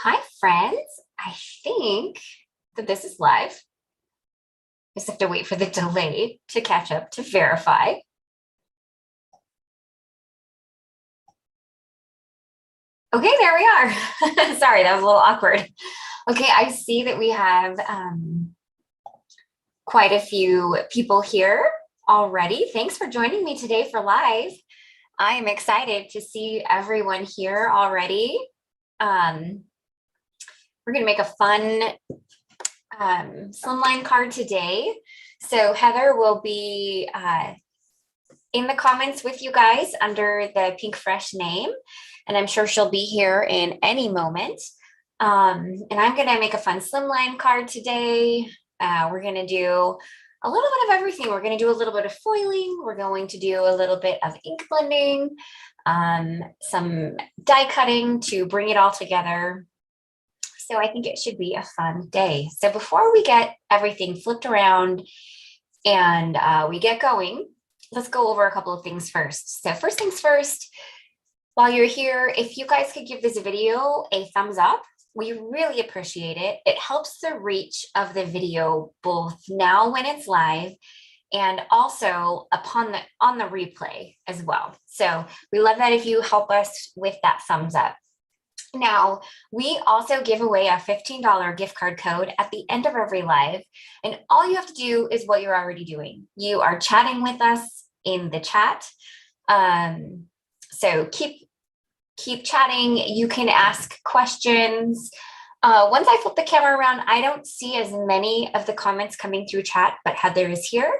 Hi, friends. I think that this is live. Just have to wait for the delay to catch up to verify. Okay, there we are. Sorry, that was a little awkward. Okay, I see that we have quite a few people here already. Thanks for joining me today for live. I am excited to see everyone here already. We're going to make a fun slimline card today. So Heather will be in the comments with you guys under the Pinkfresh name, and I'm sure she'll be here in any moment. And I'm going to make a fun slimline card today. We're going to do a little bit of everything. We're going to do a little bit of foiling. We're going to do a little bit of ink blending, some die cutting to bring it all together. So I think it should be a fun day. So before we get everything flipped around and we get going, let's go over a couple of things first. So first things first, while you're here, if you guys could give this video a thumbs up, we really appreciate it. It helps the reach of the video both now when it's live and also on the replay as well. So we love that if you help us with that thumbs up. Now, we also give away a $15 gift card code at the end of every live, and all you have to do is what you're already doing. You are chatting with us in the chat. So keep chatting. You can ask questions. Once I flip the camera around, I don't see as many of the comments coming through chat, but Heather is here,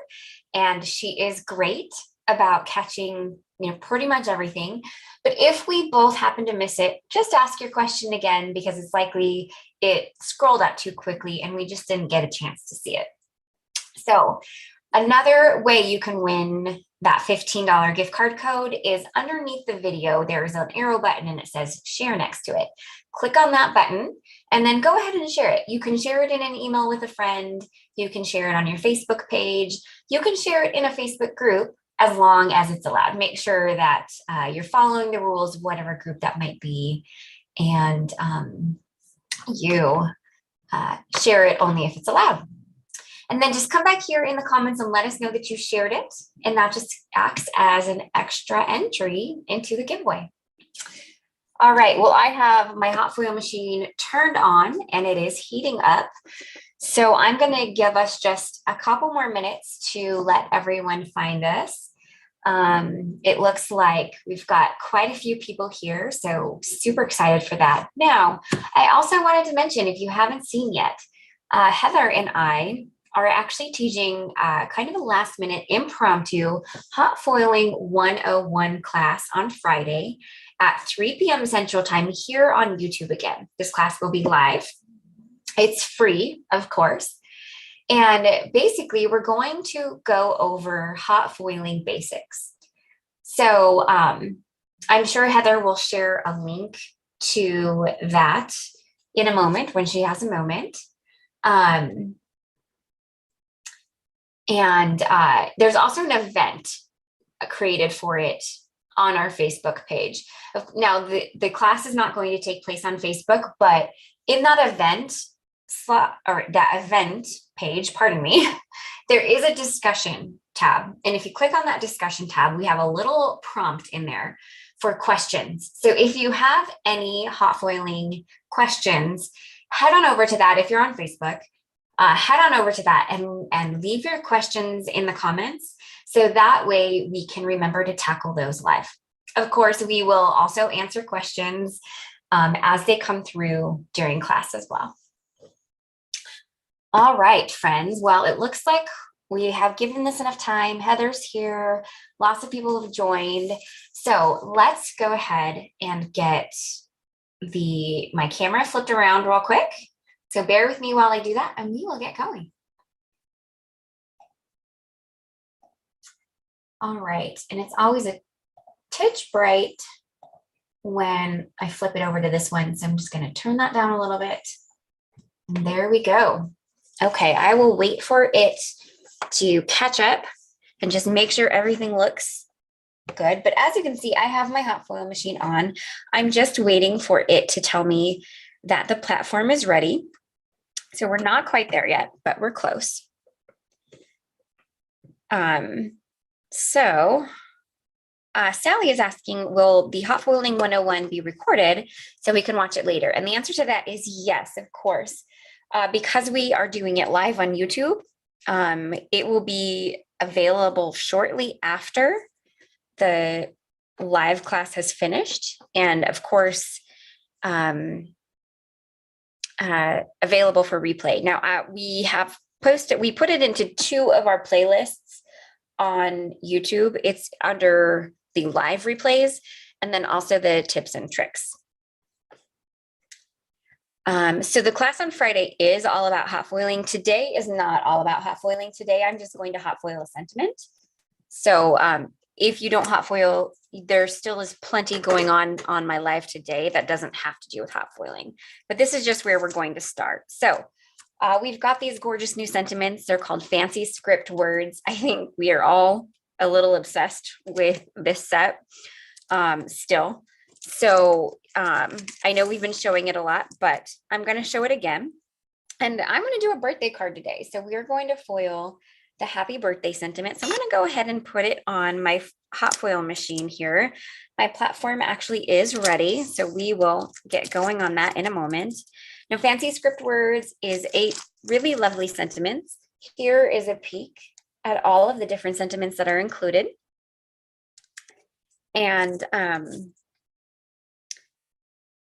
and she is great about catching pretty much everything. But if we both happen to miss it, just ask your question again, because it's likely it scrolled up too quickly and we just didn't get a chance to see it. So another way you can win that $15 gift card code is underneath the video. There's an arrow button and it says share next to it. Click on that button and then go ahead and share it. You can share it in an email with a friend. You can share it on your Facebook page. You can share it in a Facebook group, as long as it's allowed. Make sure that you're following the rules of whatever group that might be, and you share it only if it's allowed. And then just come back here in the comments and let us know that you shared it, and that just acts as an extra entry into the giveaway. All right, well, I have my hot foil machine turned on and it is heating up. So I'm going to give us just a couple more minutes to let everyone find us. It looks like we've got quite a few people here, so super excited for that. Now, I also wanted to mention, if you haven't seen yet, Heather and I are actually teaching kind of a last minute impromptu hot foiling 101 class on Friday at 3 p.m. Central Time here on YouTube again. This class will be live. It's free, of course. And basically, we're going to go over hot foiling basics. So I'm sure Heather will share a link to that in a moment when she has a moment. And there's also an event created for it on our Facebook page. Now, the class is not going to take place on Facebook, but in that event, or that event page, pardon me, there is a discussion tab. And if you click on that discussion tab, we have a little prompt in there for questions. So if you have any hot foiling questions, head on over to that. If you're on Facebook, head on over to that and leave your questions in the comments. So that way we can remember to tackle those live. Of course, we will also answer questions as they come through during class as well. All right, friends. Well, it looks like we have given this enough time. Heather's here. Lots of people have joined. So let's go ahead and get my camera flipped around real quick. So bear with me while I do that and we will get going. All right. And it's always a touch bright when I flip it over to this one. So I'm just going to turn that down a little bit. And there we go. Okay, I will wait for it to catch up and just make sure everything looks good. But as you can see, I have my hot foil machine on. I'm just waiting for it to tell me that the platform is ready. So we're not quite there yet, but we're close. Sally is asking, will the Hot Foiling 101 be recorded so we can watch it later? And the answer to that is yes, of course. Because we are doing it live on YouTube, it will be available shortly after the live class has finished. And of course, available for replay. Now, we put it into 2 of our playlists on YouTube. It's under the live replays and then also the tips and tricks. So the class on Friday is all about hot foiling. Today is not all about hot foiling. Today, I'm just going to hot foil a sentiment. So if you don't hot foil, there still is plenty going on my live today that doesn't have to do with hot foiling, but this is just where we're going to start. So we've got these gorgeous new sentiments. They're called fancy script words. I think we are all a little obsessed with this set still. So I know we've been showing it a lot, but I'm going to show it again. And I'm going to do a birthday card today. So we are going to foil the happy birthday sentiment. So I'm going to go ahead and put it on my hot foil machine here. My platform actually is ready. So we will get going on that in a moment. Now, fancy script words is 8 really lovely sentiments. Here is a peek at all of the different sentiments that are included. And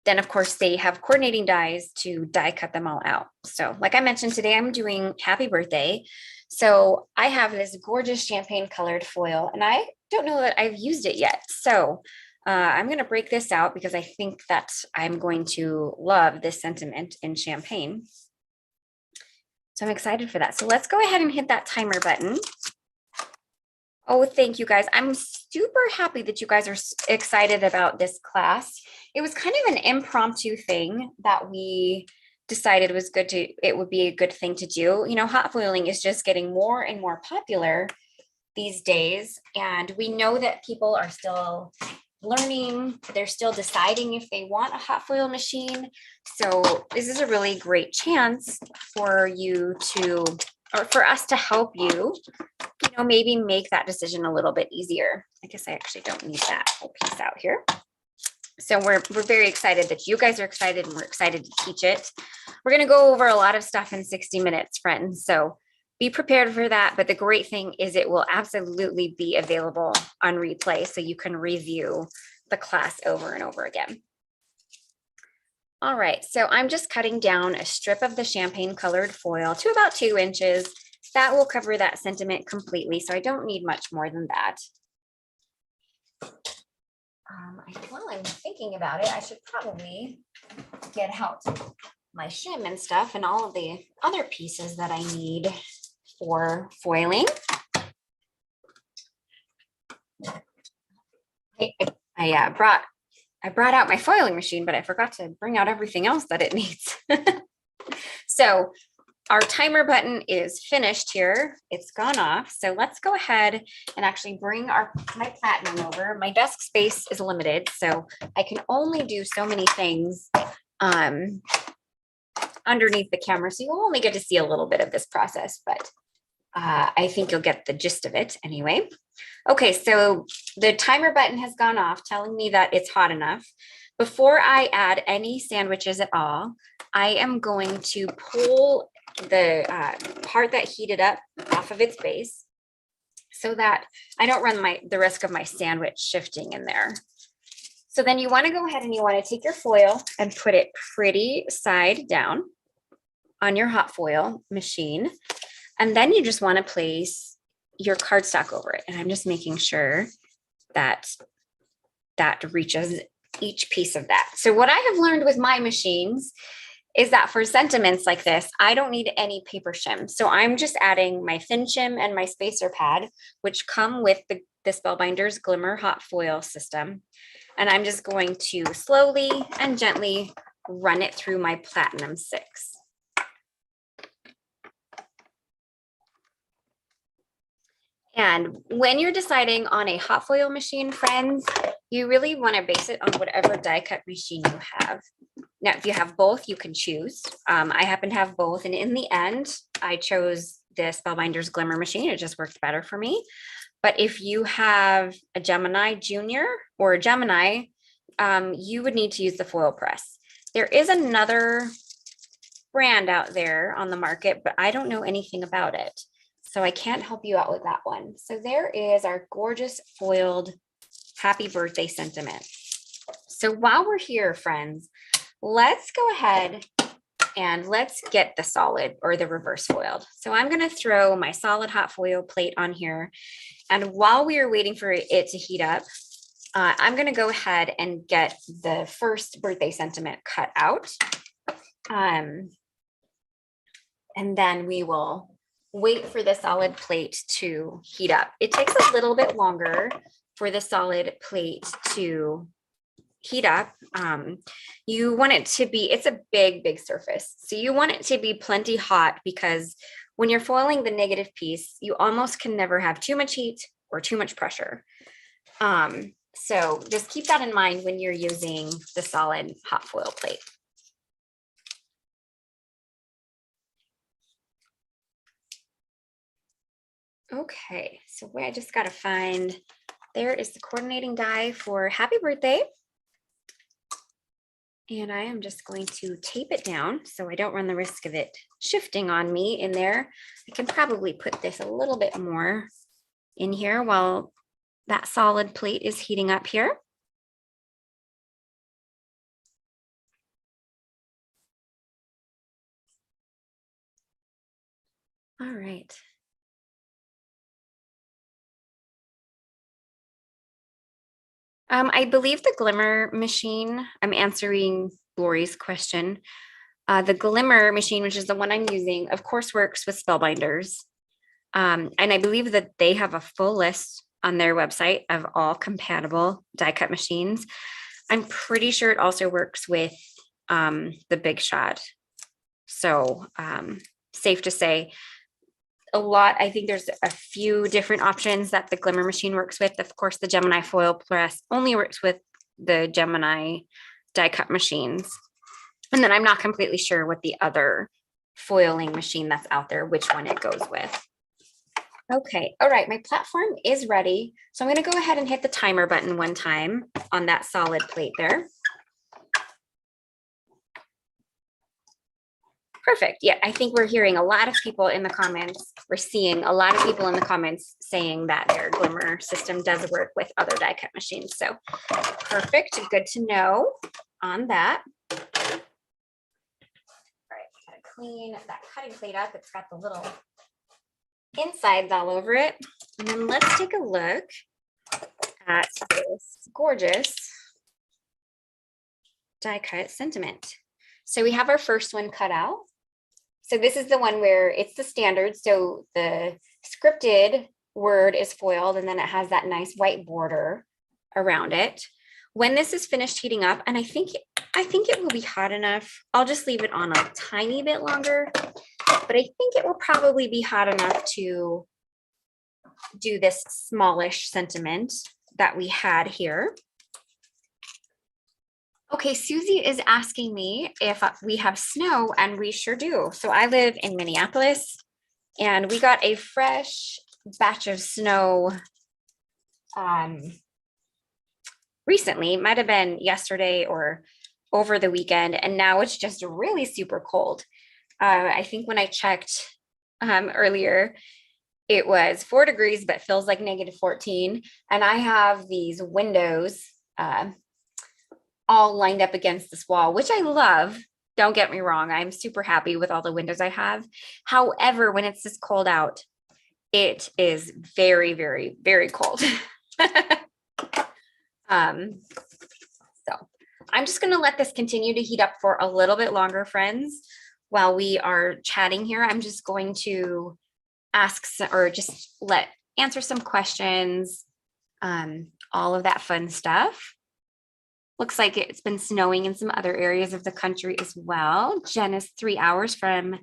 then, of course, they have coordinating dies to die cut them all out. So like I mentioned, today I'm doing happy birthday. So I have this gorgeous champagne colored foil, and I don't know that I've used it yet. So I'm going to break this out because I think that I'm going to love this sentiment in champagne. So I'm excited for that. So let's go ahead and hit that timer button. Oh, thank you guys. I'm super happy that you guys are excited about this class. It was kind of an impromptu thing that we decided it would be a good thing to do. You know, hot foiling is just getting more and more popular these days. And we know that people are still learning. They're still deciding if they want a hot foil machine. So this is a really great chance for you to, or for us to help you, you know, maybe make that decision a little bit easier. I guess I actually don't need that whole piece out here. So we're very excited that you guys are excited, and we're excited to teach it. We're going to go over a lot of stuff in 60 minutes, friends. So be prepared for that. But the great thing is it will absolutely be available on replay, so you can review the class over and over again. All right, so I'm just cutting down a strip of the champagne colored foil to about 2 inches. That will cover that sentiment completely, so I don't need much more than that. While I'm thinking about it, I should probably get out my shim and stuff and all of the other pieces that I need for foiling. I brought out my foiling machine, but I forgot to bring out everything else that it needs. So our timer button is finished here. It's gone off. So let's go ahead and actually bring my platinum over. My desk space is limited, so I can only do so many things underneath the camera. So you'll only get to see a little bit of this process, but I think you'll get the gist of it anyway. Okay, so the timer button has gone off, telling me that it's hot enough. Before I add any sandwiches at all, I am going to pull the part that heated up off of its base so that I don't run the risk of my sandwich shifting in there. So then you want to go ahead and you want to take your foil and put it pretty side down on your hot foil machine. And then you just want to place your cardstock over it. And I'm just making sure that that reaches each piece of that. So what I have learned with my machines is that for sentiments like this, I don't need any paper shim. So I'm just adding my thin shim and my spacer pad, which come with the Spellbinders Glimmer Hot Foil system. And I'm just going to slowly and gently run it through my Platinum 6. And when you're deciding on a hot foil machine, friends, you really want to base it on whatever die cut machine you have. Now, if you have both, you can choose. I happen to have both. And in the end, I chose the Spellbinders Glimmer Machine. It just worked better for me. But if you have a Gemini Junior or a Gemini, you would need to use the foil press. There is another brand out there on the market, but I don't know anything about it. So I can't help you out with that one. So there is our gorgeous foiled happy birthday sentiment. So while we're here, friends, let's go ahead and let's get the solid or the reverse foiled. So I'm going to throw my solid hot foil plate on here. And while we are waiting for it to heat up, I'm going to go ahead and get the first birthday sentiment cut out. And then we will wait for the solid plate to heat up. It takes a little bit longer for the solid plate to heat up. You want it to be, it's a big surface. So you want it to be plenty hot, because when you're foiling the negative piece, you almost can never have too much heat or too much pressure. So just keep that in mind when you're using the solid hot foil plate. Okay, so I just got to find, there is the coordinating die for happy birthday. And I am just going to tape it down so I don't run the risk of it shifting on me in there. I can probably put this a little bit more in here while that solid plate is heating up here. All right. I believe the Glimmer Machine, I'm answering Lori's question. The Glimmer Machine, which is the one I'm using, of course, works with Spellbinders. And I believe that they have a full list on their website of all compatible die cut machines. I'm pretty sure it also works with the Big Shot. So safe to say, I think there's a few different options that the Glimmer Machine works with. Of course, the Gemini foil press only works with the Gemini die cut machines. And then I'm not completely sure what the other foiling machine that's out there, which one it goes with. Okay, all right, my platform is ready. So I'm going to go ahead and hit the timer button one time on that solid plate there. Perfect. Yeah, I think we're hearing a lot of people in the comments. We're seeing a lot of people in the comments saying that their Glimmer system does work with other die cut machines. So perfect. Good to know on that. All right, gotta clean that cutting plate up. It's got the little insides all over it. And then let's take a look at this gorgeous die cut sentiment. So we have our first one cut out. So this is the one where it's the standard. So the scripted word is foiled, and then it has that nice white border around it. When this is finished heating up, and I think it will be hot enough. I'll just leave it on a tiny bit longer, but I think it will probably be hot enough to do this smallish sentiment that we had here. Okay, Susie is asking me if we have snow, and we sure do. So I live in Minneapolis, and we got a fresh batch of snow recently. Might have been yesterday or over the weekend, and now it's just really super cold. I think when I checked earlier, it was 4 degrees, but feels like -14. And I have these windows all lined up against this wall, which I love. Don't get me wrong. I'm super happy with all the windows I have. However, when it's this cold out, it is very, very, very cold. So I'm just going to let this continue to heat up for a little bit longer, friends. While we are chatting here, I'm just going to answer some questions, all of that fun stuff. Looks like it's been snowing in some other areas of the country as well. Jen is 3 hours from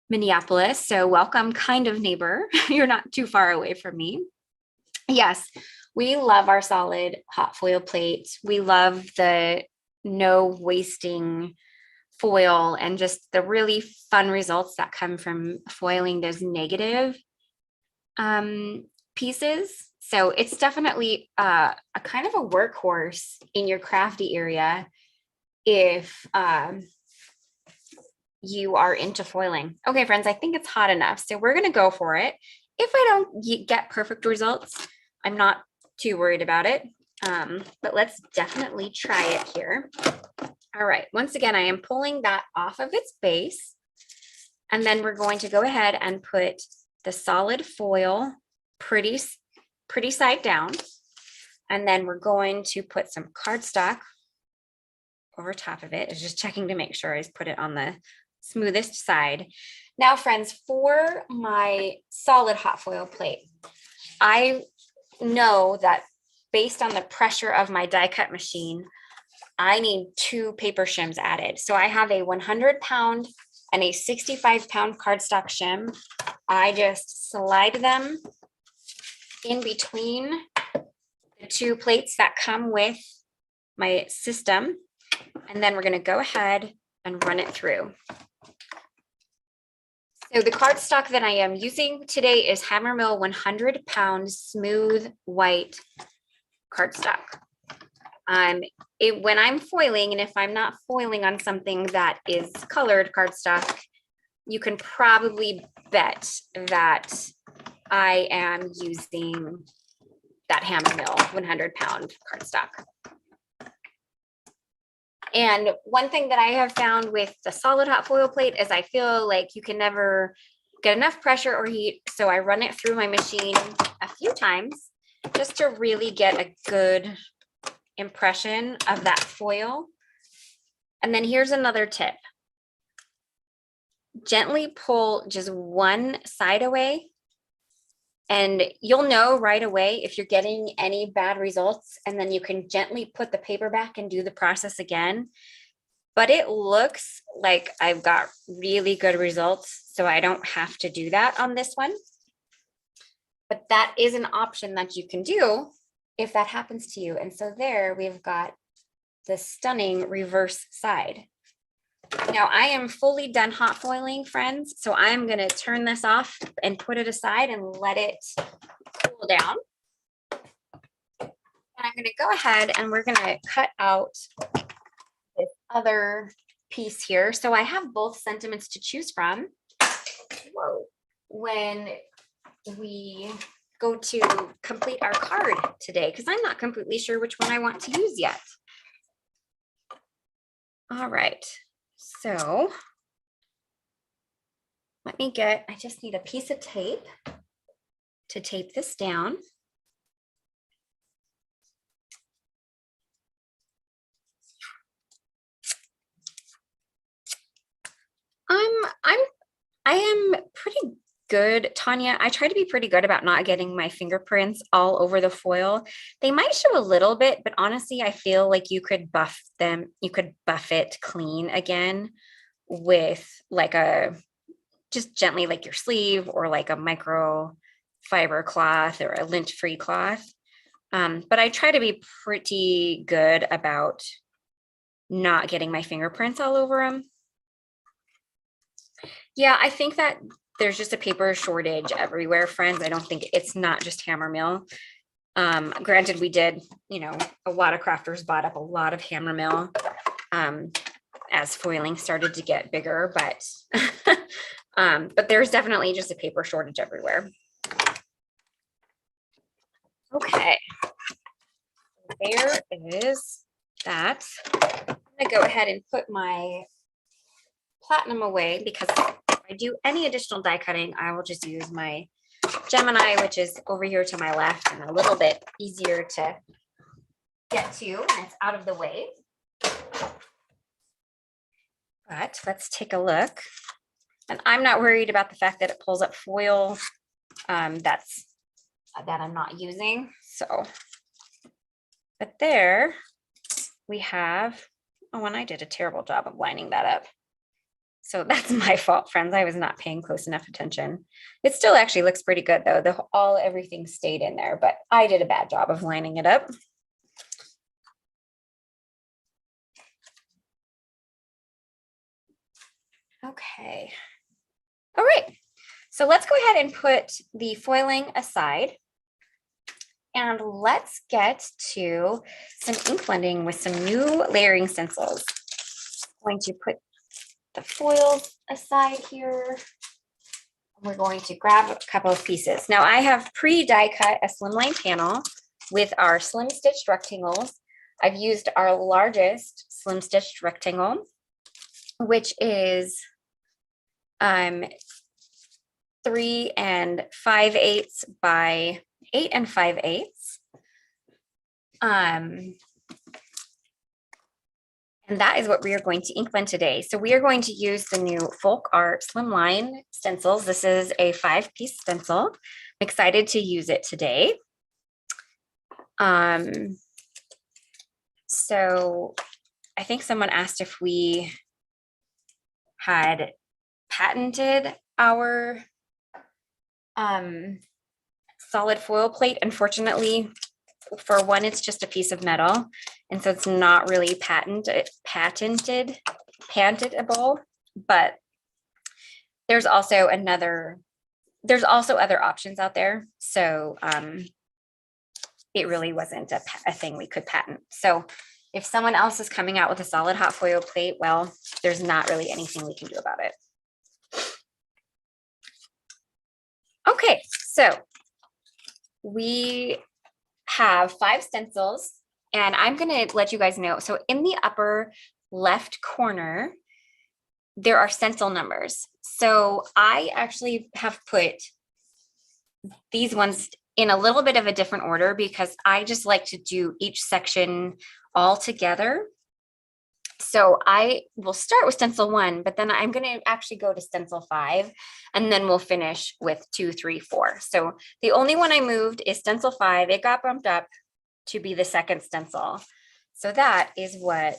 Minneapolis. So welcome, kind of neighbor. You're not too far away from me. Yes, we love our solid hot foil plate. We love the no wasting foil and just the really fun results that come from foiling those negative pieces. So it's definitely a kind of a workhorse in your crafty area if you are into foiling. Okay, friends, I think it's hot enough. So we're going to go for it. If I don't get perfect results, I'm not too worried about it. But let's definitely try it here. All right, once again, I am pulling that off of its base. And then we're going to go ahead and put the solid foil pretty side down. And then we're going to put some cardstock over top of it. It's just checking to make sure I put it on the smoothest side. Now, friends, for my solid hot foil plate, I know that based on the pressure of my die cut machine, I need 2 paper shims added. So I have a 100-pound and a 65-pound cardstock shim. I just slide them in between the 2 plates that come with my system. And then we're going to go ahead and run it through. So the cardstock that I am using today is Hammermill 100-pound smooth white cardstock. When I'm foiling, and if I'm not foiling on something that is colored cardstock, you can probably bet that I am using that Hammermill 100-pound cardstock. And one thing that I have found with the solid hot foil plate is I feel like you can never get enough pressure or heat. So I run it through my machine a few times just to really get a good impression of that foil. And then here's another tip. Gently pull just one side away and you'll know right away if you're getting any bad results, and then you can gently put the paper back and do the process again. But it looks like I've got really good results, so I don't have to do that on this one. But that is an option that you can do if that happens to you. And so there we've got the stunning reverse side. Now I am fully done hot foiling, friends. So I'm going to turn this off and put it aside and let it cool down. And I'm going to go ahead and we're going to cut out this other piece here. So I have both sentiments to choose from. Whoa. When we go to complete our card today, because I'm not completely sure which one I want to use yet. All right, so I just need a piece of tape to tape this down. I am pretty good, Tanya. I try to be pretty good about not getting my fingerprints all over the foil. They might show a little bit, but honestly, I feel like you could buff them. You could buff it clean again with like just gently like your sleeve or like a microfiber cloth or a lint-free cloth. But I try to be pretty good about not getting my fingerprints all over them. Yeah, I think that there's just a paper shortage everywhere, friends. I don't think it's not just Hammermill. Granted, we did, a lot of crafters bought up a lot of Hammermill as foiling started to get bigger, but there's definitely just a paper shortage everywhere. Okay, there is that. I'm gonna go ahead and put my platinum away because if I do any additional die cutting, I will just use my Gemini, which is over here to my left and a little bit easier to get to, and it's out of the way. But let's take a look. And I'm not worried about the fact that it pulls up foil that I'm not using. So, but there we have, oh, and I did a terrible job of lining that up. So that's my fault, friends. I was not paying close enough attention. It still actually looks pretty good though. Everything stayed in there, but I did a bad job of lining it up. Okay. All right. So let's go ahead and put the foiling aside. And let's get to some ink blending with some new layering stencils. I'm going to put the foils aside here. We're going to grab a couple of pieces. Now I have pre-die cut a slimline panel with our slim stitched rectangles. I've used our largest slim stitched rectangle, which is 3 5/8 by 8 5/8. And that is what we are going to ink blend today. So we are going to use the new Folk Art Slimline stencils. This is a 5-piece stencil. I'm excited to use it today. So I think someone asked if we had patented our solid foil plate. Unfortunately, for one, it's just a piece of metal, and so it's not really patentable, but there's also other options out there. So it really wasn't a thing we could patent. So if someone else is coming out with a solid hot foil plate, well, there's not really anything we can do about it. Okay, so we have 5 stencils, and I'm going to let you guys know. So in the upper left corner, there are stencil numbers. So I actually have put these ones in a little bit of a different order because I just like to do each section all together. So I will start with stencil 1, but then I'm going to actually go to stencil 5, and then we'll finish with 2, 3, 4. So the only one I moved is stencil 5. It got bumped up to be the second stencil. So that is what,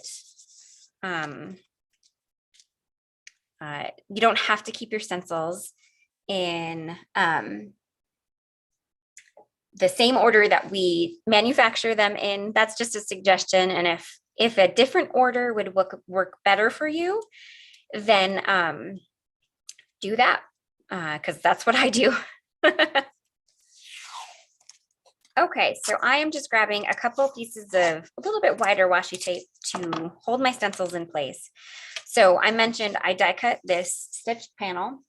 you don't have to keep your stencils in the same order that we manufacture them in. That's just a suggestion. And if a different order would work better for you, then do that, because that's what I do. Okay, so I am just grabbing a couple pieces of a little bit wider washi tape to hold my stencils in place. So I mentioned I die cut this stitched panel,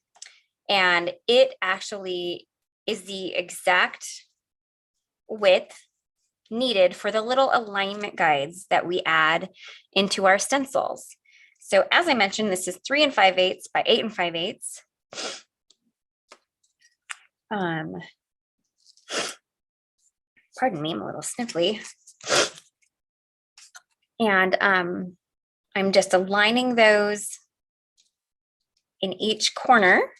and it actually is the exact width needed for the little alignment guides that we add into our stencils. So as I mentioned, this is 3 5/8 by 8 5/8. Pardon me, I'm a little sniffly. And I'm just aligning those in each corner.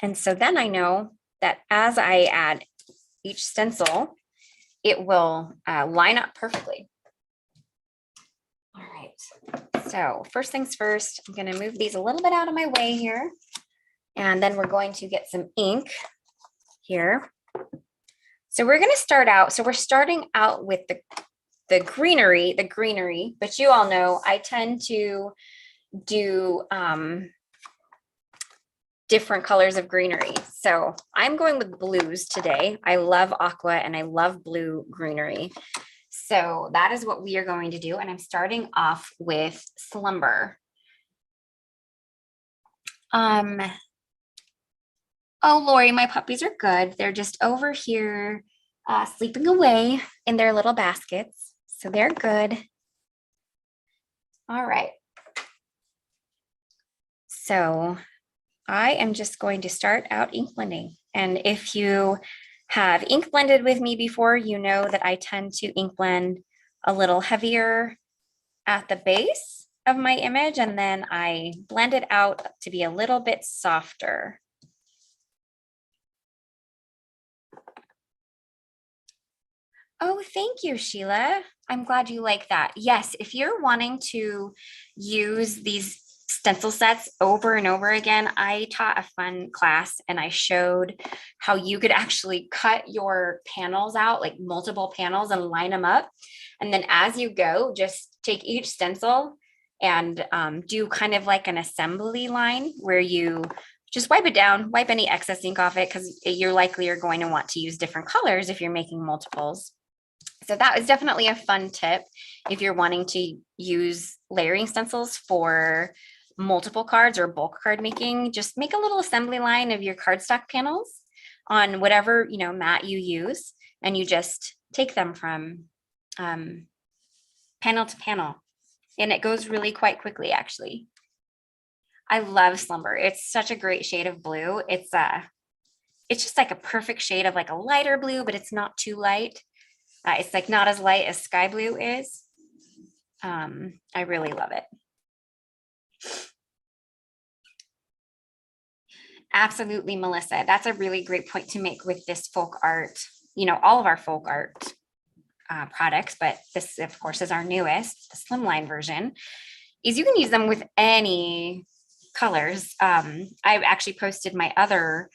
And so then I know that as I add each stencil, it will line up perfectly. All right, so first things first, I'm going to move these a little bit out of my way here, and then we're going to get some ink here. So we're going to start out, so we're starting out with the greenery, but you all know I tend to do different colors of greenery. So I'm going with blues today. I love aqua and I love blue greenery. So that is what we are going to do. And I'm starting off with Slumber. Oh, Lori, my puppies are good. They're just over here sleeping away in their little baskets. So they're good. All right. So I am just going to start out ink blending. And if you have ink blended with me before, you know that I tend to ink blend a little heavier at the base of my image, and then I blend it out to be a little bit softer. Oh, thank you, Sheila. I'm glad you like that. Yes, if you're wanting to use these stencil sets over and over again, I taught a fun class and I showed how you could actually cut your panels out, like multiple panels, and line them up. And then as you go, just take each stencil and do kind of like an assembly line where you just wipe it down, wipe any excess ink off it, because you're likely are going to want to use different colors if you're making multiples. So that was definitely a fun tip if you're wanting to use layering stencils for multiple cards or bulk card making. Just make a little assembly line of your cardstock panels on whatever, you know, mat you use, and you just take them from panel to panel, and it goes really quite quickly, actually. I love Slumber. It's such a great shade of blue. It's just like a perfect shade of like a lighter blue, but it's not too light. It's like not as light as sky blue is. I really love it. Absolutely, Melissa. That's a really great point to make with this folk art, you know, all of our folk art products, but this, of course, is our newest, the Slimline version, is you can use them with any colors. I've actually posted my other,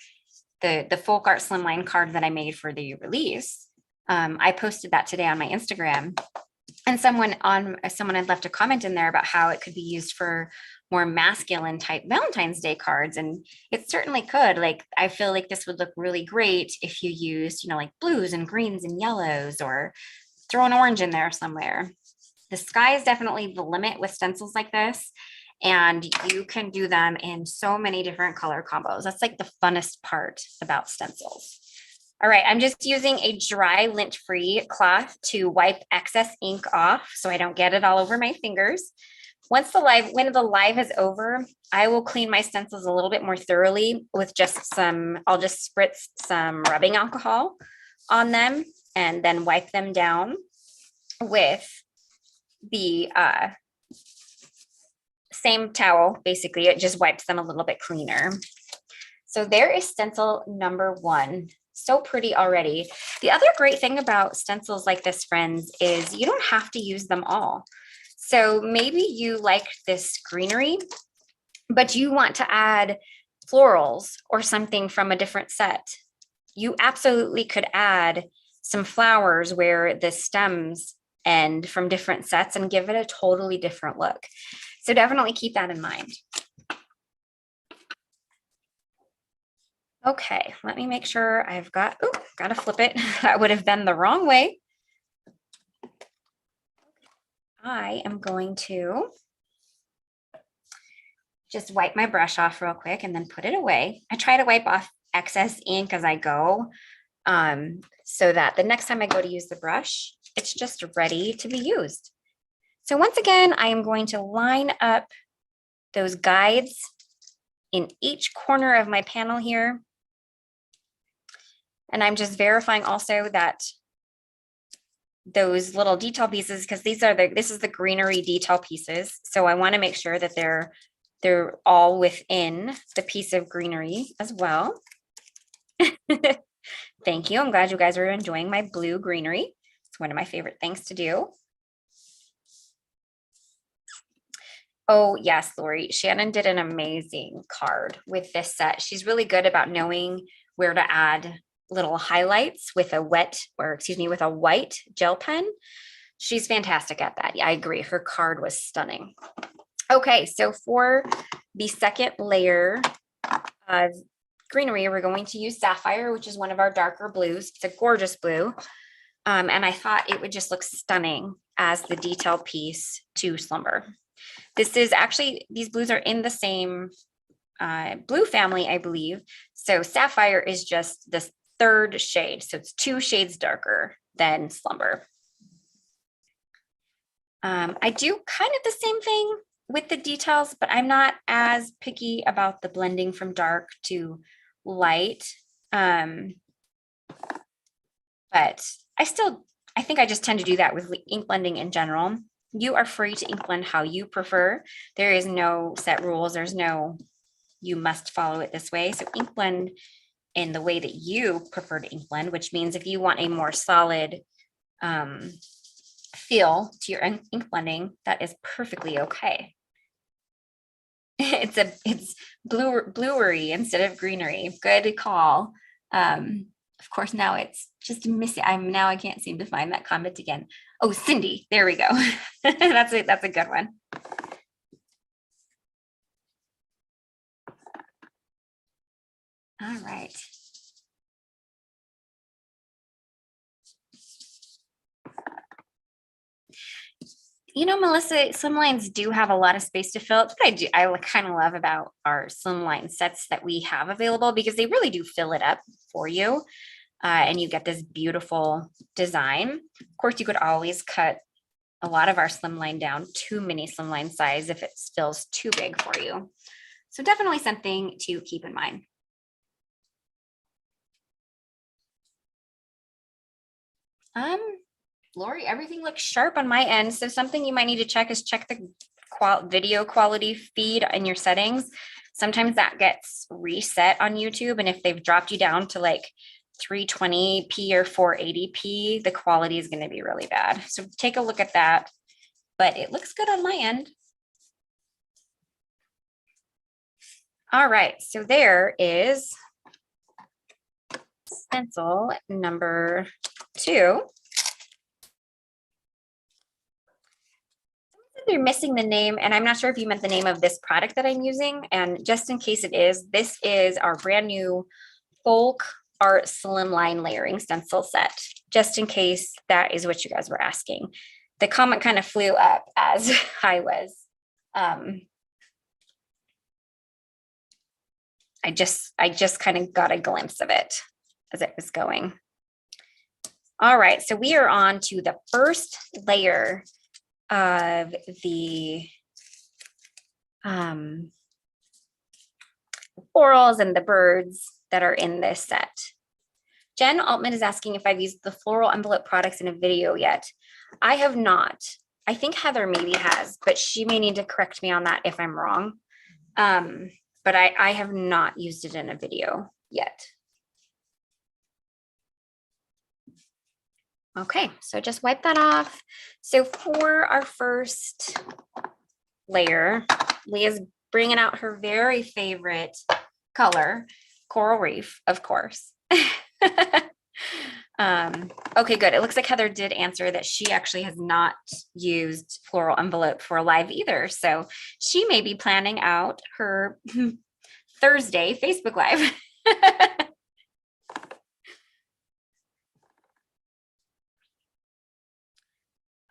the folk art Slimline card that I made for the release. I posted that today on my Instagram, and someone had left a comment in there about how it could be used for more masculine type Valentine's Day cards. And it certainly could. Like, I feel like this would look really great if you used, you know, like blues and greens and yellows, or throw an orange in there somewhere. The sky is definitely the limit with stencils like this. And you can do them in so many different color combos. That's like the funnest part about stencils. All right, I'm just using a dry lint-free cloth to wipe excess ink off so I don't get it all over my fingers. When the live is over, I will clean my stencils a little bit more thoroughly with I'll just spritz some rubbing alcohol on them and then wipe them down with the same towel. Basically, it just wipes them a little bit cleaner. So there is stencil number 1. So pretty already. The other great thing about stencils like this, friends, is you don't have to use them all. So maybe you like this greenery, but you want to add florals or something from a different set. You absolutely could add some flowers where the stems end from different sets and give it a totally different look. So definitely keep that in mind. Okay, let me make sure I've got to flip it. That would have been the wrong way. I am going to just wipe my brush off real quick and then put it away. I try to wipe off excess ink as I go, so that the next time I go to use the brush, it's just ready to be used. So once again, I am going to line up those guides in each corner of my panel here. And I'm just verifying also that those little detail pieces, because this is the greenery detail pieces. So I want to make sure that they're all within the piece of greenery as well. Thank you. I'm glad you guys are enjoying my blue greenery. It's one of my favorite things to do. Oh, yes, Lori. Shannon did an amazing card with this set. She's really good about knowing where to add little highlights with a with a white gel pen. She's fantastic at that. Yeah, I agree. Her card was stunning. Okay, so for the second layer of greenery, we're going to use Sapphire, which is one of our darker blues. It's a gorgeous blue. And I thought it would just look stunning as the detail piece to Slumber. This is actually, these blues are in the same blue family, I believe. So Sapphire is just the third shade. So it's 2 shades darker than Slumber. I do kind of the same thing with the details, but I'm not as picky about the blending from dark to light. But I think I just tend to do that with ink blending in general. You are free to ink blend how you prefer. There is no set rules. There's no, you must follow it this way. So ink blend in the way that you prefer to ink blend, which means if you want a more solid feel to your ink blending, that is perfectly okay. It's bluery instead of greenery. Good call. Of course, now it's just missing. I can't seem to find that comment again. Oh, Cindy, there we go. That's a good one. All right. You know, Melissa, slimlines do have a lot of space to fill. It's what I kind of love about our slimline sets that we have available because they really do fill it up for you. And you get this beautiful design. Of course, you could always cut a lot of our slimline down to mini slimline size if it feels too big for you. So definitely something to keep in mind. Lori, everything looks sharp on my end. So something you might need to check is check the video quality feed in your settings. Sometimes that gets reset on YouTube. And if they've dropped you down to like 320p or 480p, the quality is going to be really bad. So take a look at that. But it looks good on my end. All right, so there is stencil number 2. They're missing the name, and I'm not sure if you meant the name of this product that I'm using. And just in case it is, this is our brand new Folk Art Slimline layering stencil set, just in case that is what you guys were asking. The comment kind of flew up as I was. I just kind of got a glimpse of it as it was going. All right, so we are on to the first layer of the florals and the birds that are in this set. Jen Altman is asking if I've used the floral envelope products in a video yet. I have not. I think Heather maybe has, but she may need to correct me on that if I'm wrong. But I have not used it in a video yet. Okay, so just wipe that off. So for our first layer, Leah's bringing out her very favorite color, Coral Reef, of course. Okay, good. It looks like Heather did answer that she actually has not used floral envelope for a live either. So she may be planning out her Thursday Facebook Live.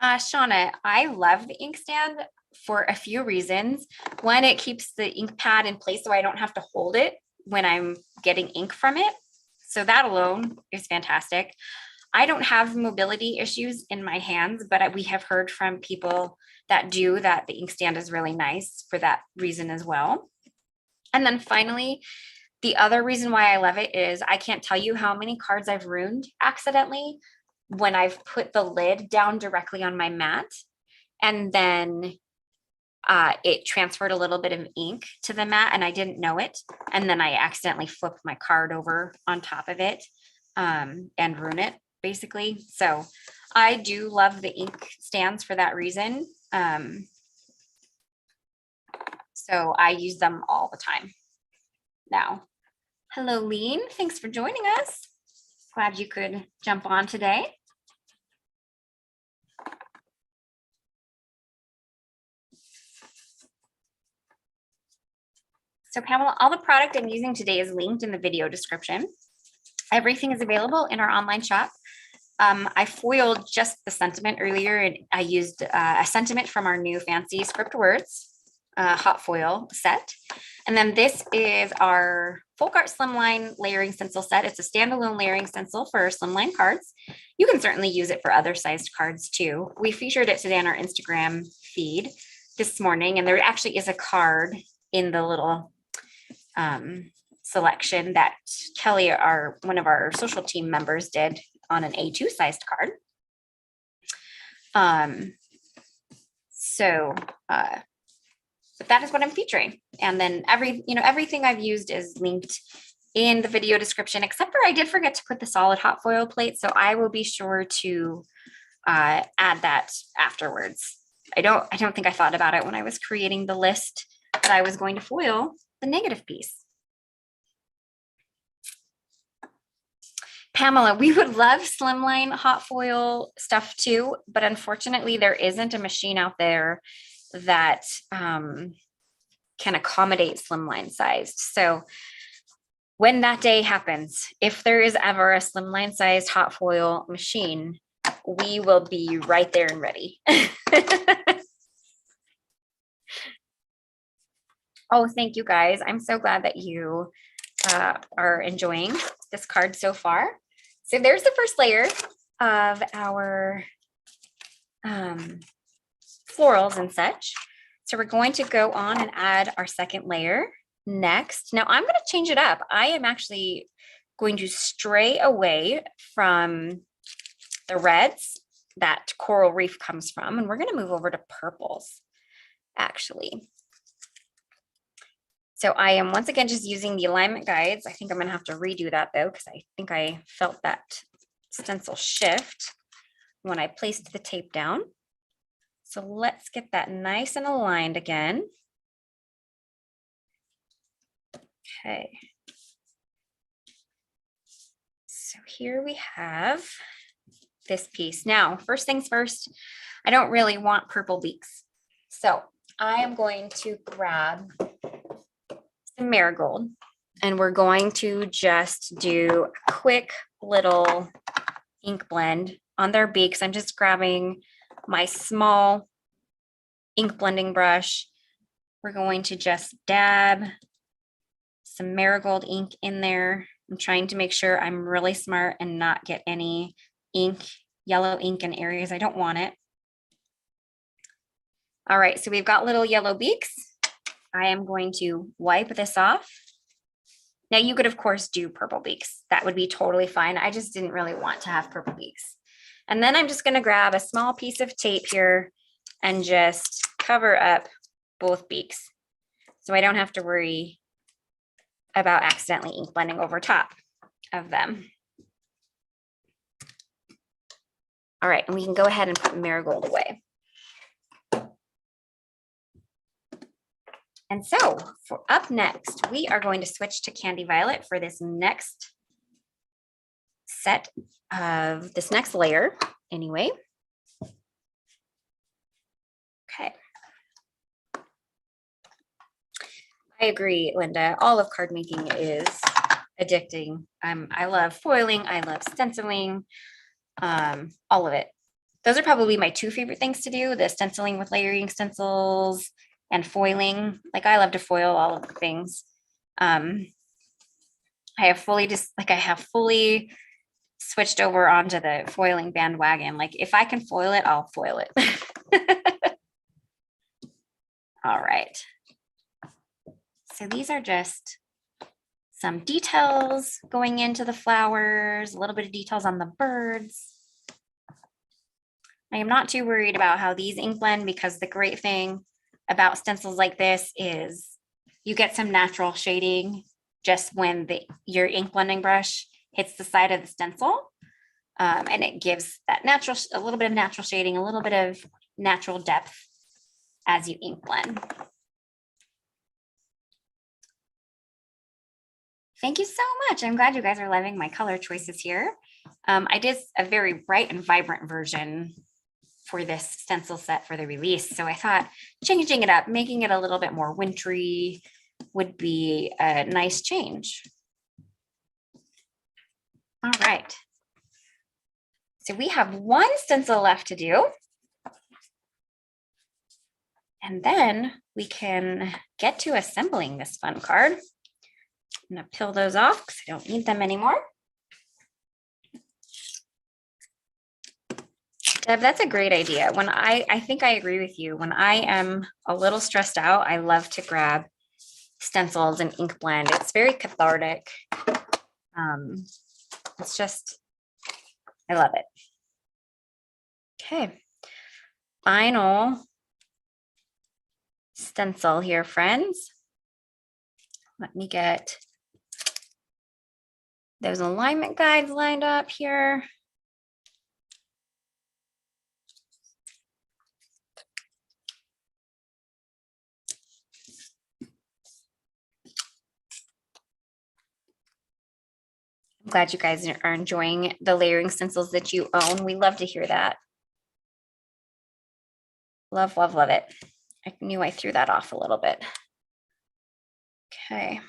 Shauna, I love the inkstand for a few reasons. One, it keeps the ink pad in place so I don't have to hold it when I'm getting ink from it. So that alone is fantastic. I don't have mobility issues in my hands, but we have heard from people that do that the inkstand is really nice for that reason as well. And then finally, the other reason why I love it is I can't tell you how many cards I've ruined accidentally when I've put the lid down directly on my mat and then it transferred a little bit of ink to the mat and I didn't know it. And then I accidentally flipped my card over on top of it and ruin it basically. So I do love the ink stands for that reason. So I use them all the time now. Hello, Lean. Thanks for joining us. Glad you could jump on today. So Pamela, all the product I'm using today is linked in the video description. Everything is available in our online shop. I foiled just the sentiment earlier and I used a sentiment from our new fancy script words hot foil set. And then this is our Folk Art Slimline layering stencil set. It's a standalone layering stencil for slimline cards. You can certainly use it for other sized cards too. We featured it today on our Instagram feed this morning, and there actually is a card in the little selection that Kelly, one of our social team members, did on an A2 sized card. But that is what I'm featuring. And then everything I've used is linked in the video description, except for I did forget to put the solid hot foil plate. So I will be sure to add that afterwards. I don't think I thought about it when I was creating the list that I was going to foil the negative piece. Pamela, we would love slimline hot foil stuff too, but unfortunately there isn't a machine out there that can accommodate slimline sized. So when that day happens, if there is ever a slimline sized hot foil machine, we will be right there and ready. Oh, thank you guys. I'm so glad that you are enjoying this card so far. So there's the first layer of our florals and such. So we're going to go on and add our second layer next. Now I'm going to change it up. I am actually going to stray away from the reds that coral reef comes from, and we're going to move over to purples actually. So I am once again just using the alignment guides. I think I'm going to have to redo that though, because I think I felt that stencil shift when I placed the tape down. So let's get that nice and aligned again. Okay. So here we have this piece. Now, first things first, I don't really want purple beaks. So I am going to grab some marigold and we're going to just do a quick little ink blend on their beaks. I'm just grabbing my small ink blending brush. We're going to just dab some marigold ink in there. I'm trying to make sure I'm really smart and not get any ink, yellow ink in areas I don't want it. All right, so we've got little yellow beaks. I am going to wipe this off. Now you could of course do purple beaks. That would be totally fine. I just didn't really want to have purple beaks. And then I'm just going to grab a small piece of tape here and just cover up both beaks so I don't have to worry about accidentally ink blending over top of them. All right, and we can go ahead and put marigold away. And so for up next, we are going to switch to Candy Violet for this next set of this next layer anyway. Okay. I agree, Linda. All of card making is addicting. I love foiling. I love stenciling. All of it. Those are probably my two favorite things to do, the stenciling with layering stencils and foiling. Like I love to foil all of the things. I have fully switched over onto the foiling bandwagon. Like if I can foil it, I'll foil it. All right. So these are just some details going into the flowers, a little bit of details on the birds. I am not too worried about how these ink blend because the great thing about stencils like this is you get some natural shading just when your ink blending brush hits the side of the stencil. And it gives that a little bit of natural shading, a little bit of natural depth as you ink blend. Thank you so much. I'm glad you guys are loving my color choices here. I did a very bright and vibrant version for this stencil set for the release. So I thought changing it up, making it a little bit more wintry would be a nice change. All right. So we have one stencil left to do. And then we can get to assembling this fun card. I'm gonna peel those off because I don't need them anymore. Deb, that's a great idea. When I think I agree with you. When I am a little stressed out, I love to grab stencils and ink blend. It's very cathartic. It's just, I love it. Okay, final stencil here, friends. Let me get those alignment guides lined up here. I'm glad you guys are enjoying the layering stencils that you own. We love to hear that. Love, love, love it. I knew I threw that off a little bit. Okay.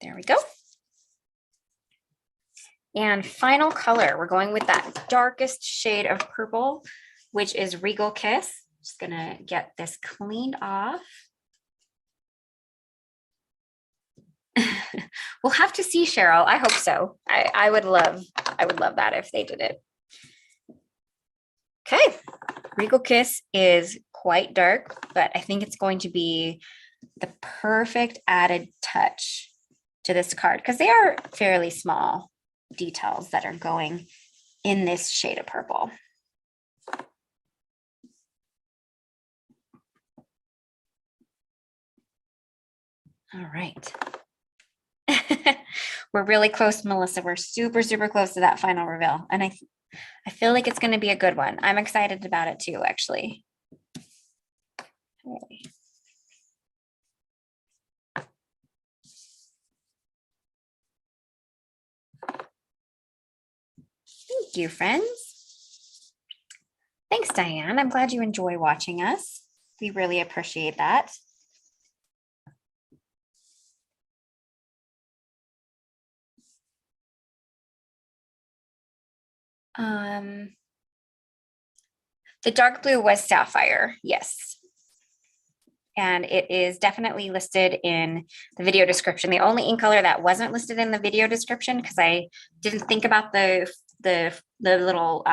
There we go. And final color, we're going with that darkest shade of purple, which is Regal Kiss. Just gonna get this cleaned off. We'll have to see, Cheryl. I hope so. I would love that if they did it. Okay, Regal Kiss is quite dark, but I think it's going to be the perfect added touch to this card because they are fairly small details that are going in this shade of purple. All right. We're really close, Melissa. We're super, super close to that final reveal. And I feel like it's going to be a good one. I'm excited about it too, actually. Okay. Thank you, friends. Thanks, Diane. I'm glad you enjoy watching us. We really appreciate that. The dark blue was Sapphire, yes. And it is definitely listed in the video description. The only ink color that wasn't listed in the video description, because I didn't think about the little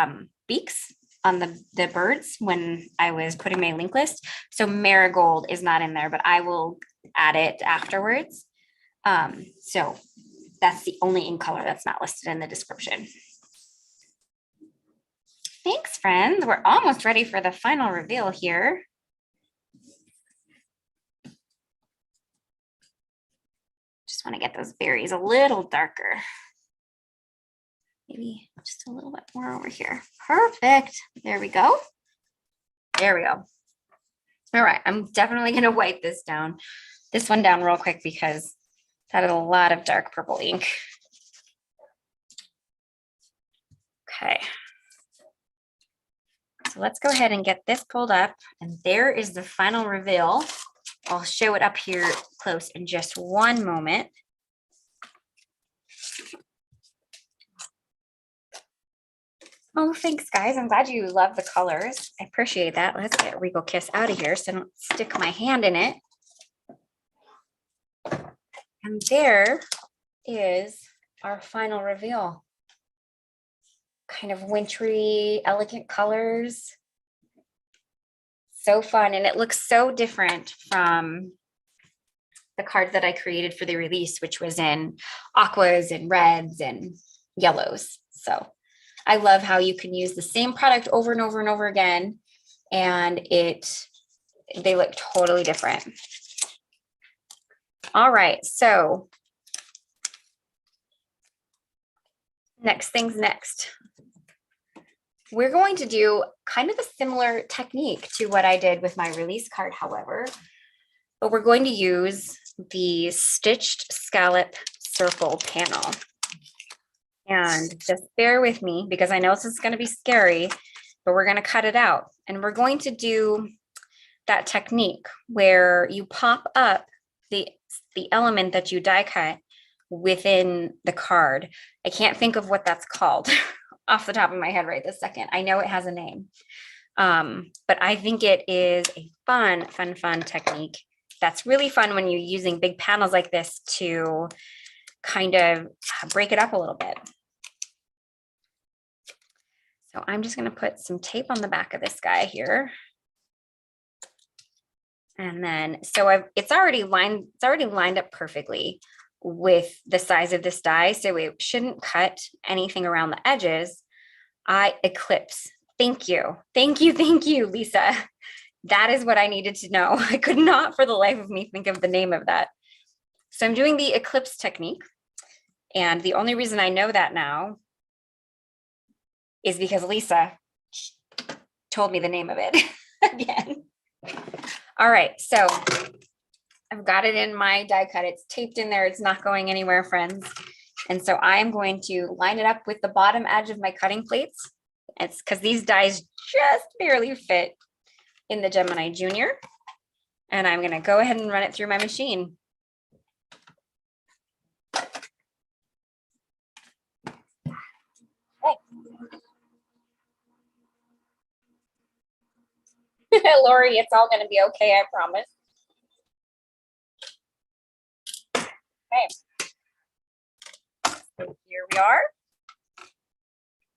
beaks on the birds when I was putting my link list. So Marigold is not in there, but I will add it afterwards. So that's the only ink color that's not listed in the description. Thanks, friends. We're almost ready for the final reveal here. Just want to get those berries a little darker. Maybe just a little bit more over here. Perfect. There we go. There we go. All right. I'm definitely going to wipe this one down real quick because that is a lot of dark purple ink. Okay. So let's go ahead and get this pulled up. And there is the final reveal. I'll show it up here close in just one moment. Oh, thanks, guys. I'm glad you love the colors. I appreciate that. Let's get Regal Kiss out of here so I don't stick my hand in it. And there is our final reveal. Kind of wintry, elegant colors. So fun. And it looks so different from the card that I created for the release, which was in aquas and reds and yellows. So I love how you can use the same product over and over and over again. And they look totally different. All right. So next things next. We're going to do kind of a similar technique to what I did with my release card, however, but we're going to use the stitched scallop circle panel. And just bear with me because I know this is going to be scary, but we're going to cut it out. And we're going to do that technique where you pop up the element that you die cut within the card. I can't think of what that's called off the top of my head right this second. I know it has a name, but I think it is a fun technique. That's really fun when you're using big panels like this to kind of break it up a little bit. So I'm just going to put some tape on the back of this guy here. And then, so it's already lined up perfectly with the size of this die. So it shouldn't cut anything around the edges. I eclipse. Thank you. Thank you. Thank you, Lisa. That is what I needed to know. I could not for the life of me think of the name of that. So I'm doing the eclipse technique. And the only reason I know that now is because Lisa told me the name of it again. All right, so I've got it in my die cut. It's taped in there. It's not going anywhere, friends. And so I'm going to line it up with the bottom edge of my cutting plates. It's because these dies just barely fit in the Gemini Junior. And I'm going to go ahead and run it through my machine. Lori, it's all going to be okay, I promise. Okay. So here we are.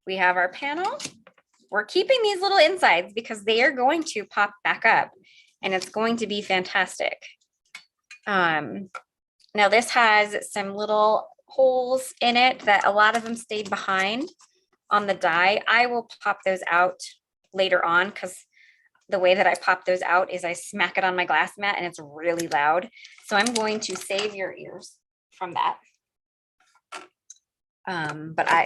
We have our panel. We're keeping these little insides because they are going to pop back up and it's going to be fantastic. Now this has some little holes in it that a lot of them stayed behind on the die. I will pop those out later on because the way that I pop those out is I smack it on my glass mat and it's really loud. So I'm going to save your ears from that.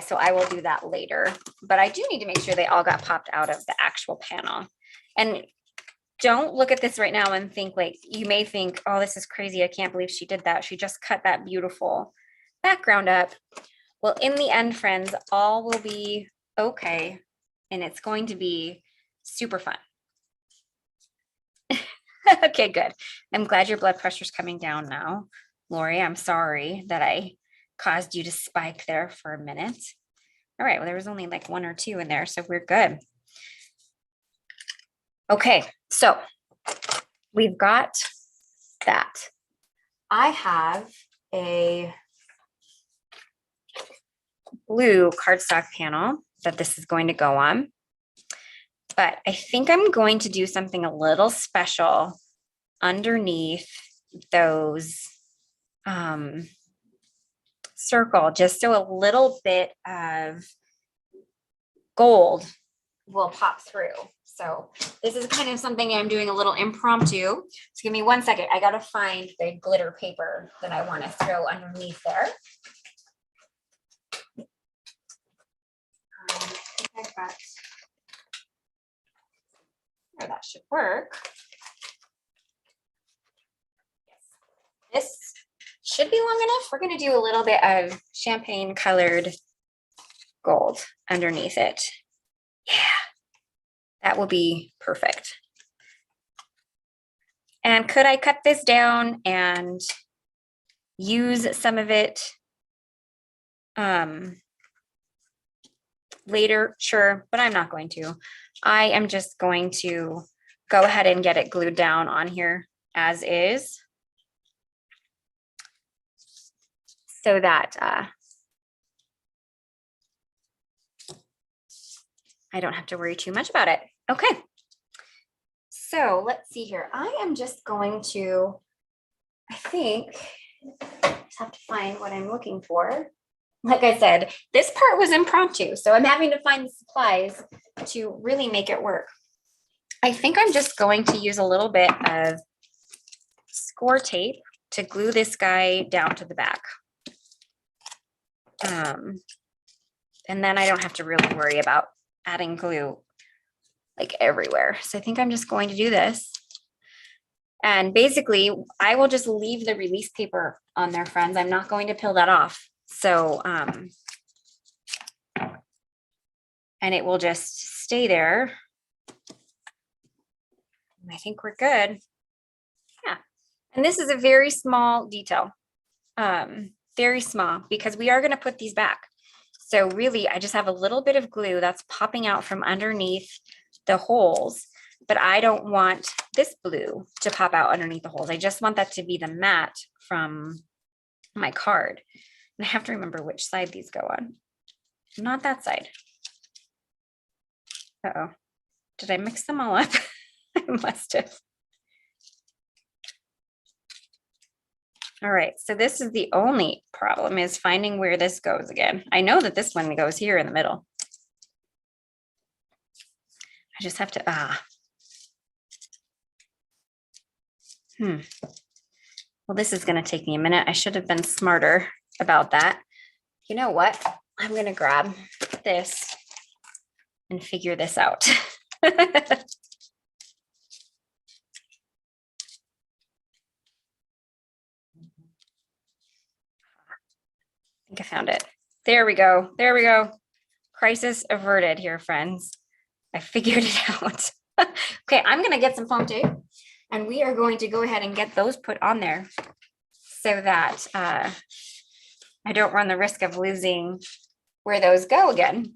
So I will do that later, but I do need to make sure they all got popped out of the actual panel. And don't look at this right now and think like, you may think, oh, this is crazy. I can't believe she did that. She just cut that beautiful background up. Well, in the end, friends, all will be okay. And it's going to be super fun. Okay, good. I'm glad your blood pressure's coming down now. Lori, I'm sorry that I caused you to spike there for a minute. All right, well, there was only like 1 or 2 in there, so we're good. Okay, so we've got that. I have a blue cardstock panel that this is going to go on, but I think I'm going to do something a little special underneath those circle, just so a little bit of gold will pop through. So this is kind of something I'm doing a little impromptu. So give me 1 second. I got to find the glitter paper that I want to throw underneath there. I think I've got, oh, that should work. Yes. This should be long enough. We're going to do a little bit of champagne colored gold underneath it. Yeah, that will be perfect. And could I cut this down and use some of it later? Sure, but I'm not going to. I am just going to go ahead and get it glued down on here as is, so that I don't have to worry too much about it. Okay, so let's see here. I am just going to, I think, just have to find what I'm looking for. Like I said, this part was impromptu, so I'm having to find the supplies to really make it work. I think I'm just going to use a little bit of score tape to glue this guy down to the back. And then I don't have to really worry about adding glue like everywhere. So I think I'm just going to do this. And basically, I will just leave the release paper on there, friends. I'm not going to peel that off. So, and it will just stay there. I think we're good. Yeah. And this is a very small detail, very small, because we are going to put these back. So really, I just have a little bit of glue that's popping out from underneath the holes, but I don't want this blue to pop out underneath the holes. I just want that to be the matte from my card. And I have to remember which side these go on. Not that side. Uh-oh. Did I mix them all up? I must have. All right, so this is the only problem, is finding where this goes again. I know that this one goes here in the middle. I just have to, Well, this is gonna take me a minute. I should have been smarter about that. You know what? I'm gonna grab this and figure this out. I think I found it. There we go. There we go. Crisis averted here, friends. I figured it out. Okay, I'm going to get some foam tape and we are going to go ahead and get those put on there so that I don't run the risk of losing where those go again.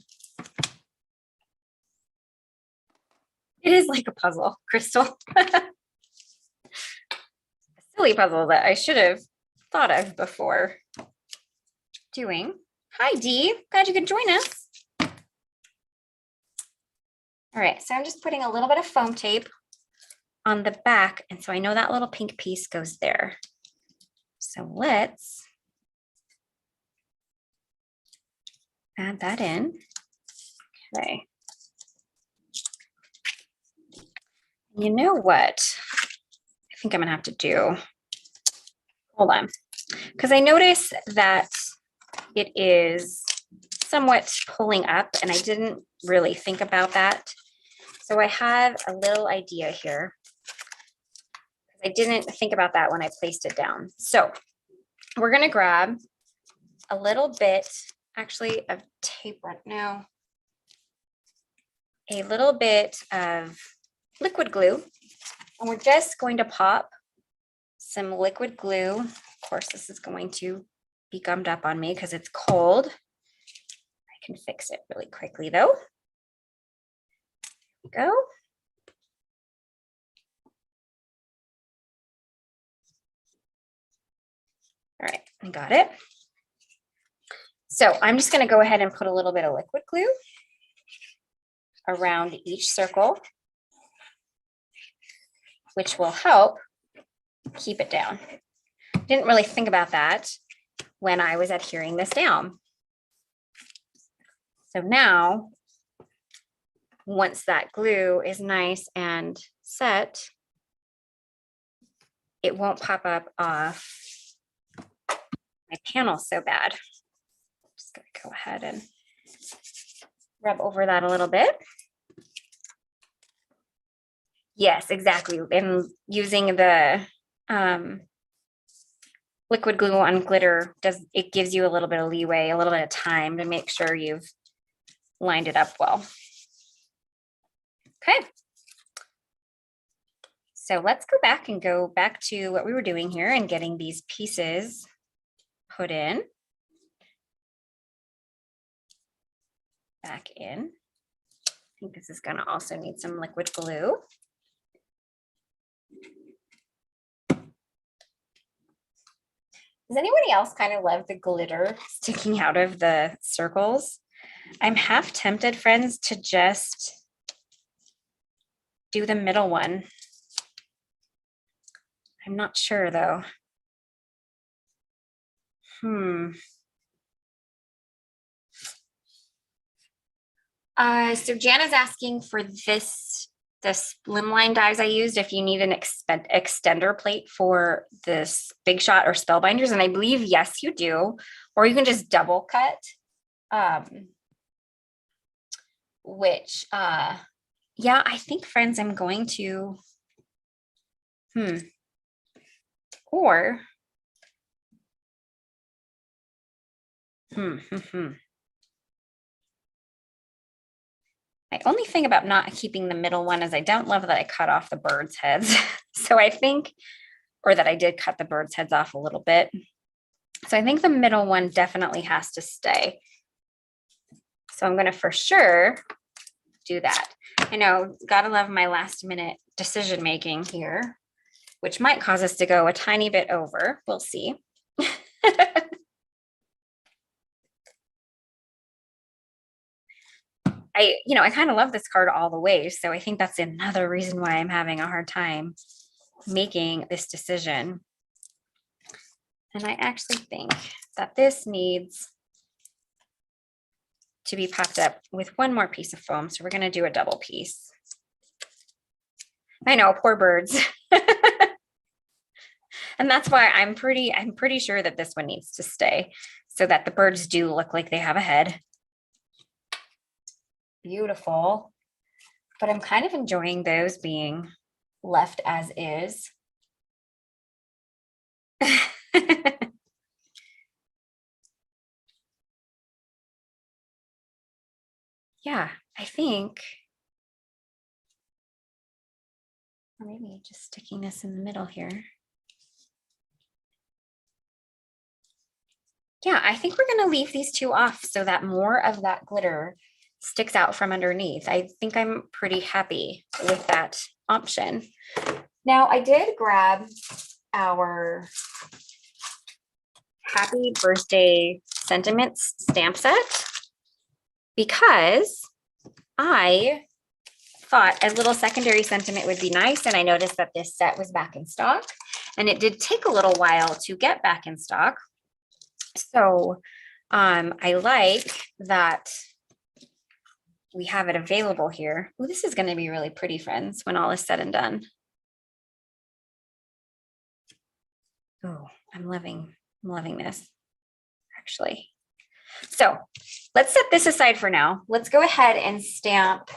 It is like a puzzle, Crystal. A silly puzzle that I should have thought of before doing. Hi, Dee. Glad you could join us. All right, so I'm just putting a little bit of foam tape on the back, and so I know that little pink piece goes there. So let's add that in. Okay. You know what? I think I'm gonna have to do, hold on, because I noticed that it is somewhat pulling up and I didn't really think about that. So I have a little idea here. I didn't think about that when I placed it down. So we're gonna grab a little bit, actually, of tape right now, a little bit of liquid glue, and we're just going to pop some liquid glue. Of course, this is going to be gummed up on me because it's cold. I can fix it really quickly though. There we go. All right, I got it. So I'm just going to go ahead and put a little bit of liquid glue around each circle, which will help keep it down. Didn't really think about that when I was adhering this down. So now, once that glue is nice and set, it won't pop up off my panel so bad. I'm just going to go ahead and rub over that a little bit. Yes, exactly. And using the liquid glue on glitter it gives you a little bit of leeway, a little bit of time to make sure you've lined it up well. Okay. So let's go back to what we were doing here and getting these pieces put in. Back in. I think this is going to also need some liquid glue. Does anybody else kind of love the glitter sticking out of the circles? I'm half tempted, friends, to just do the middle one. I'm not sure though. So Jana's asking for the Slimline dies I used if you need an extender plate for this Big Shot or Spellbinders, and I believe yes you do, or you can just double cut. Which yeah, I think, friends, I'm going to or My only thing about not keeping the middle one is I don't love that I cut off the birds' heads. So I think, or that I did cut the birds' heads off a little bit. So I think the middle one definitely has to stay. So I'm going to for sure do that. I know, gotta love my last minute decision making here, which might cause us to go a tiny bit over. We'll see. I kind of love this card all the way. So I think that's another reason why I'm having a hard time making this decision. And I actually think that this needs to be popped up with one more piece of foam. So we're going to do a double piece. I know, poor birds. And that's why I'm pretty sure that this one needs to stay so that the birds do look like they have a head. Beautiful. But I'm kind of enjoying those being left as is. Yeah, I think, or maybe just sticking this in the middle here. Yeah, I think we're going to leave these two off so that more of that glitter sticks out from underneath. I think I'm pretty happy with that option. Now I did grab our happy birthday sentiments stamp set because I thought a little secondary sentiment would be nice. And I noticed that this set was back in stock and it did take a little while to get back in stock. So I like that we have it available here. Oh, this is going to be really pretty, friends, when all is said and done. Oh, I'm loving this, actually. So let's set this aside for now. Let's go ahead and stamp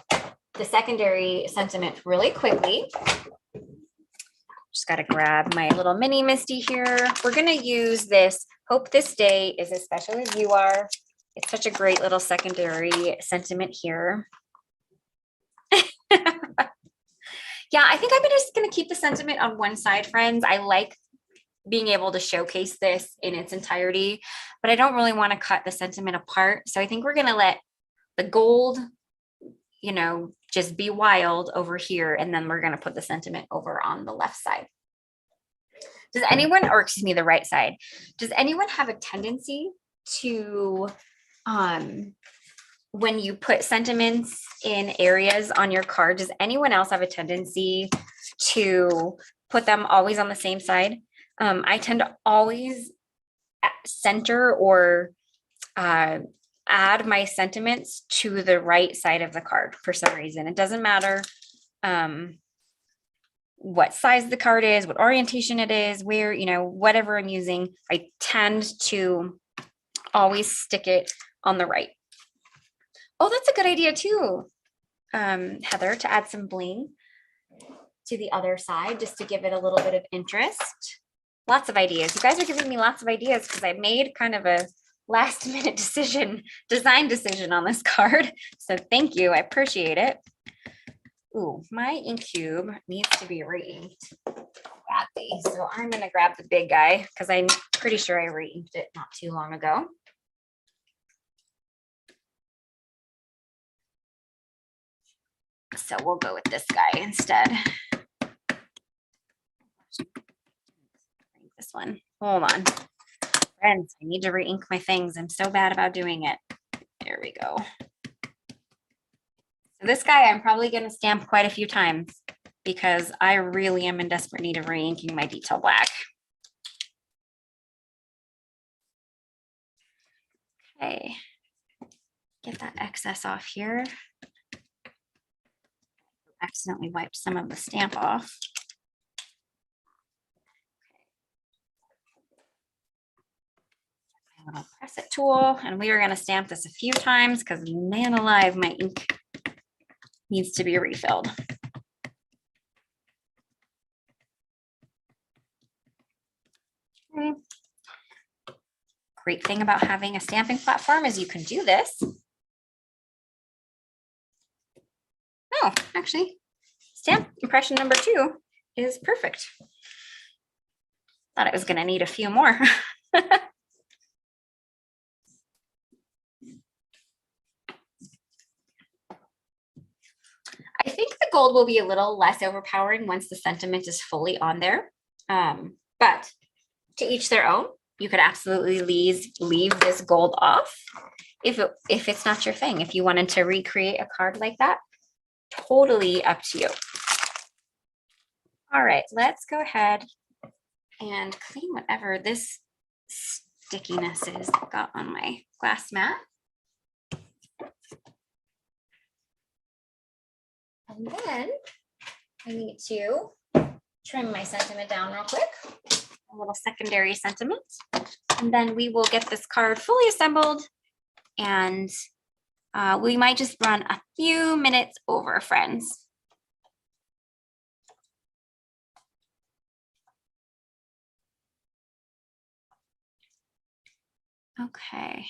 the secondary sentiment really quickly. Just got to grab my little mini Misty here. We're going to use this, hope this day is as special as you are. It's such a great little secondary sentiment here. Yeah, I think I'm just going to keep the sentiment on one side, friends. I like being able to showcase this in its entirety, but I don't really want to cut the sentiment apart. So I think we're going to let the gold, you know, just be wild over here. And then we're going to put the sentiment over on the left side. Does anyone, or excuse me, the right side, does anyone have a tendency to, when you put sentiments in areas on your card, does anyone else have a tendency to put them always on the same side? I tend to always center or add my sentiments to the right side of the card for some reason. It doesn't matter what size the card is, what orientation it is, where, you know, whatever I'm using, I tend to always stick it on the right. Oh, that's a good idea too, Heather, to add some bling to the other side just to give it a little bit of interest. Lots of ideas. You guys are giving me lots of ideas because I made kind of a last minute design decision on this card. So thank you. I appreciate it. Ooh, my ink cube needs to be re-inked badly. So I'm going to grab the big guy because I'm pretty sure I re-inked it not too long ago. So we'll go with this guy instead. This one. Hold on. Friends, I need to re-ink my things. I'm so bad about doing it. There we go. So this guy I'm probably going to stamp quite a few times because I really am in desperate need of re-inking my detail black. Okay. Get that excess off here. Accidentally wiped some of the stamp off. My little press it tool, and we are going to stamp this a few times because, man alive, my ink needs to be refilled. Okay. Great thing about having a stamping platform is you can do this. Oh, actually, stamp impression number 2 is perfect. Thought it was going to need a few more. I think the gold will be a little less overpowering once the sentiment is fully on there. But to each their own. You could absolutely leave this gold off if it's not your thing. If you wanted to recreate a card like that, totally up to you. All right, let's go ahead and clean whatever this stickiness is that got on my glass mat. And then I need to trim my sentiment down real quick. A little secondary sentiment. And then we will get this card fully assembled and we might just run a few minutes over, friends. Okay.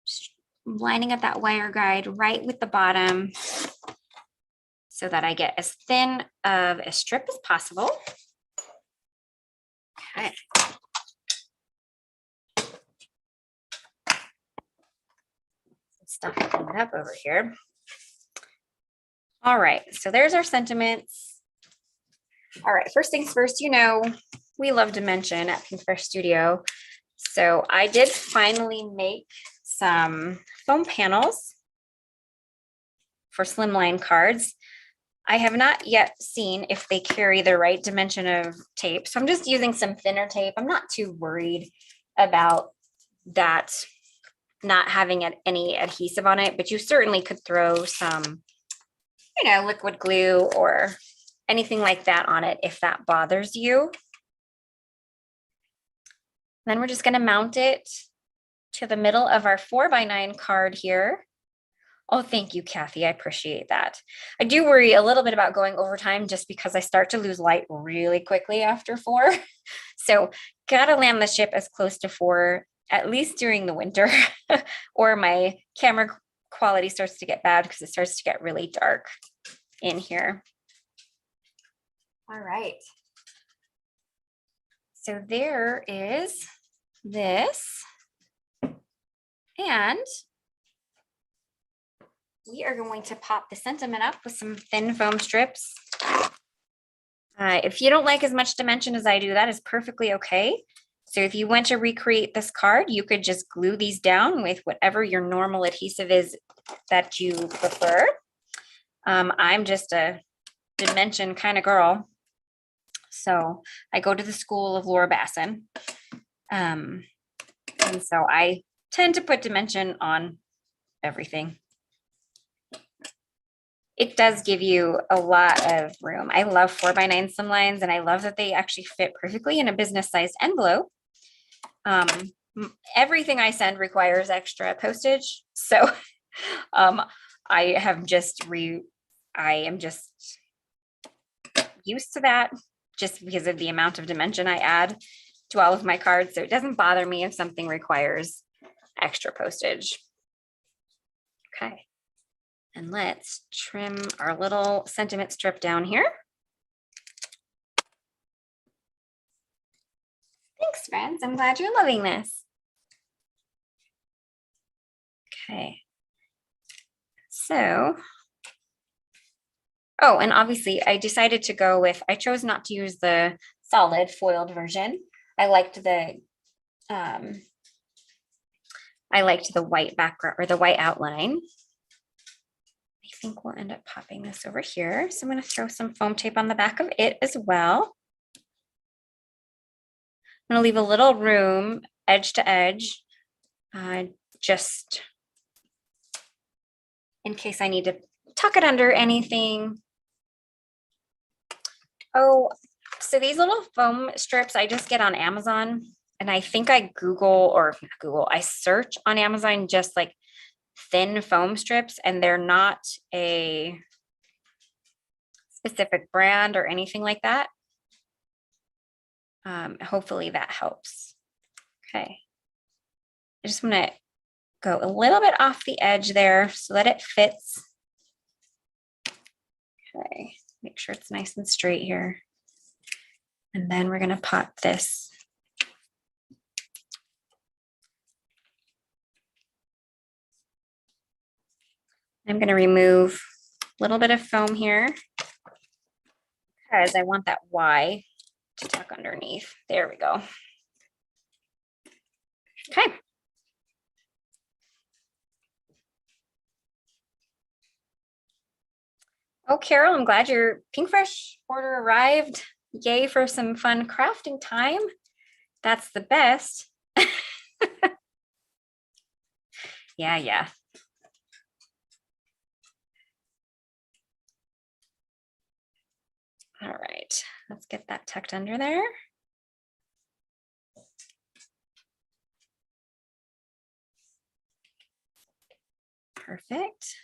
Just lining up that wire guide right with the bottom so that I get as thin of a strip as possible. Okay. stuff it up over here. All right, so there's our sentiments. All right, first things first, you know, we love dimension at Pinkfresh Studio. So I did finally make some foam panels for slimline cards. I have not yet seen if they carry the right dimension of tape. So I'm just using some thinner tape. I'm not too worried about that not having any adhesive on it, but you certainly could throw some, you know, liquid glue or anything like that on it if that bothers you. Then we're just going to mount it to the middle of our 4x9 card here. Oh, thank you, Kathy. I appreciate that. I do worry a little bit about going over time just because I start to lose light really quickly after 4. So gotta land the ship as close to 4, at least during the winter, or my camera quality starts to get bad because it starts to get really dark in here. All right. So there is this. And we are going to pop the sentiment up with some thin foam strips. If you don't like as much dimension as I do, that is perfectly okay. So if you want to recreate this card, you could just glue these down with whatever your normal adhesive is that you prefer. I'm just a dimension kind of girl. So I go to the school of Laura Basson. And so I tend to put dimension on everything. It does give you a lot of room. I love 4x9 slimlines, and I love that they actually fit perfectly in a business-sized envelope. Everything I send requires extra postage, so I am just used to that, just because of the amount of dimension I add to all of my cards. So it doesn't bother me if something requires extra postage. Okay. And let's trim our little sentiment strip down here. Thanks, friends. I'm glad you're loving this. Okay. So, oh, and obviously I decided to go with, I chose not to use the solid foiled version. I liked the white background or the white outline. I think we'll end up popping this over here. So I'm going to throw some foam tape on the back of it as well. I'm going to leave a little room edge to edge, just in case I need to tuck it under anything. Oh, so these little foam strips I just get on Amazon, and I think I I search on Amazon just like thin foam strips, and they're not a specific brand or anything like that. Hopefully that helps. Okay. I just want to go a little bit off the edge there so that it fits. Okay, make sure it's nice and straight here. And then we're going to pop this. I'm going to remove a little bit of foam here because I want that Y to tuck underneath. There we go. Okay. Oh, Carol, I'm glad your Pinkfresh order arrived. Yay for some fun crafting time. That's the best. Yeah. All right, let's get that tucked under there. Perfect.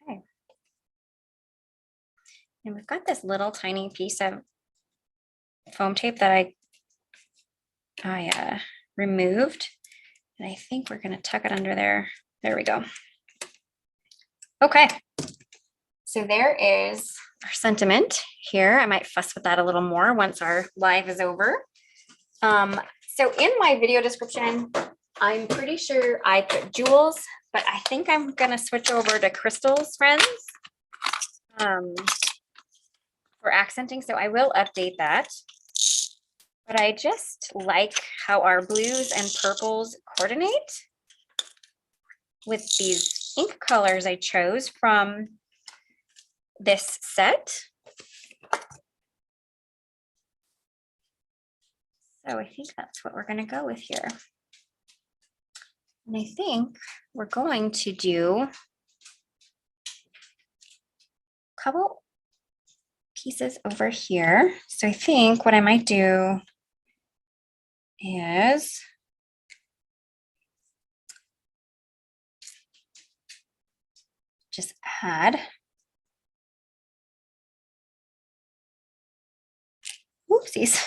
Okay. And we've got this little tiny piece of foam tape that I removed. And I think we're going to tuck it under there. There we go. Okay. So there is our sentiment here. I might fuss with that a little more once our live is over. So in my video description, I'm pretty sure I put jewels, but I think I'm gonna switch over to crystals, friends, for accenting. So I will update that. But I just like how our blues and purples coordinate with these ink colors I chose from this set. So I think that's what we're going to go with here. And I think we're going to do a couple pieces over here. So I think what I might do is just add, oopsies.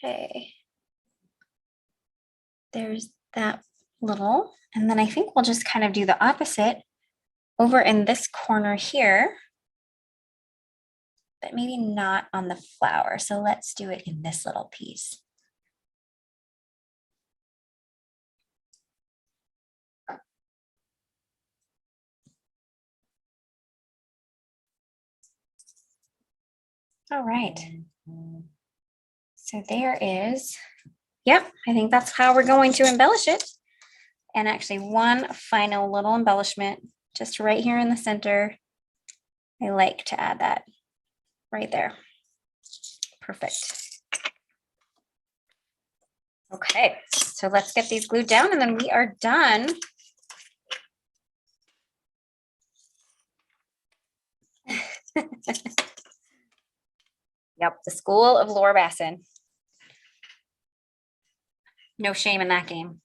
Okay. There's that little, and then I think we'll just kind of do the opposite over in this corner here, but maybe not on the flower. So let's do it in this little piece. All right. So there is, yep, I think that's how we're going to embellish it. And actually one final little embellishment just right here in the center. I like to add that right there. Perfect. Okay, so let's get these glued down and then we are done. Yep, the School of Laura Basson. No shame in that game.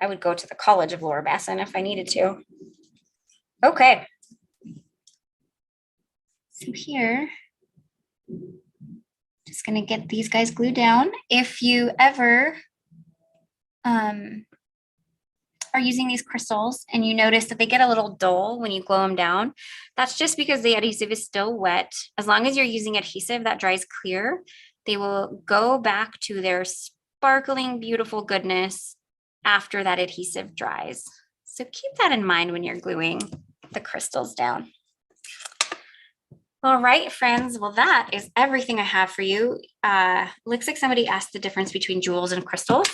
I would go to the College of Laura Basson if I needed to. Okay. So here, just gonna get these guys glued down. If you ever are using these crystals and you notice that they get a little dull when you glue them down, that's just because the adhesive is still wet. As long as you're using adhesive that dries clear, they will go back to their sparkling, beautiful goodness after that adhesive dries. So keep that in mind when you're gluing the crystals down. All right, friends. Well, that is everything I have for you. Looks like somebody asked the difference between jewels and crystals.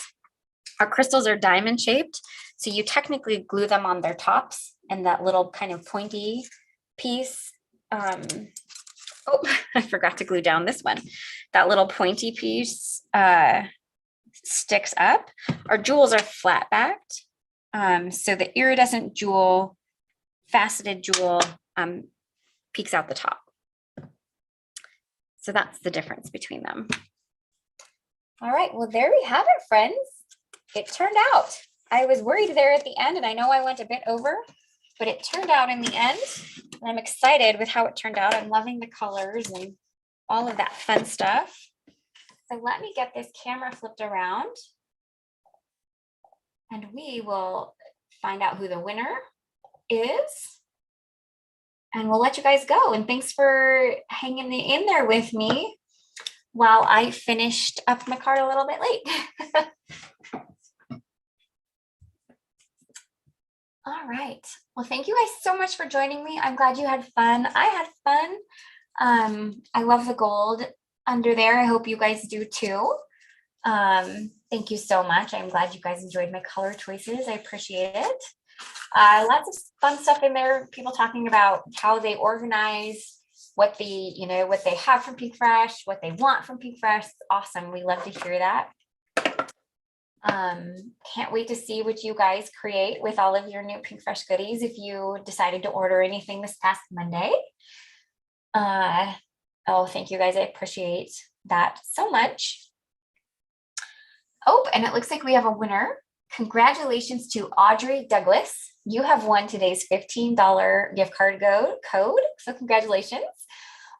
Our crystals are diamond shaped, so you technically glue them on their tops, and that little kind of pointy piece. Oh, I forgot to glue down this one. That little pointy piece sticks up. Our jewels are flat backed, so the iridescent jewel, faceted jewel peeks out the top. So that's the difference between them. All right, well, there we have it, friends. It turned out. I was worried there at the end, and I know I went a bit over, but it turned out in the end. And I'm excited with how it turned out. I'm loving the colors and all of that fun stuff. So let me get this camera flipped around, and we will find out who the winner is. And we'll let you guys go. And thanks for hanging in there with me while I finished up my card a little bit late. All right. Well, thank you guys so much for joining me. I'm glad you had fun. I had fun. I love the gold under there. I hope you guys do too. Thank you so much. I'm glad you guys enjoyed my color choices. I appreciate it. Lots of fun stuff in there. People talking about how they organize, what what they have from Pinkfresh, what they want from Pinkfresh. Awesome. We love to hear that. Can't wait to see what you guys create with all of your new Pinkfresh goodies if you decided to order anything this past Monday. Oh, thank you guys. I appreciate that so much. Oh, and it looks like we have a winner. Congratulations to Audrey Douglas. You have won today's $15 gift card code. So congratulations.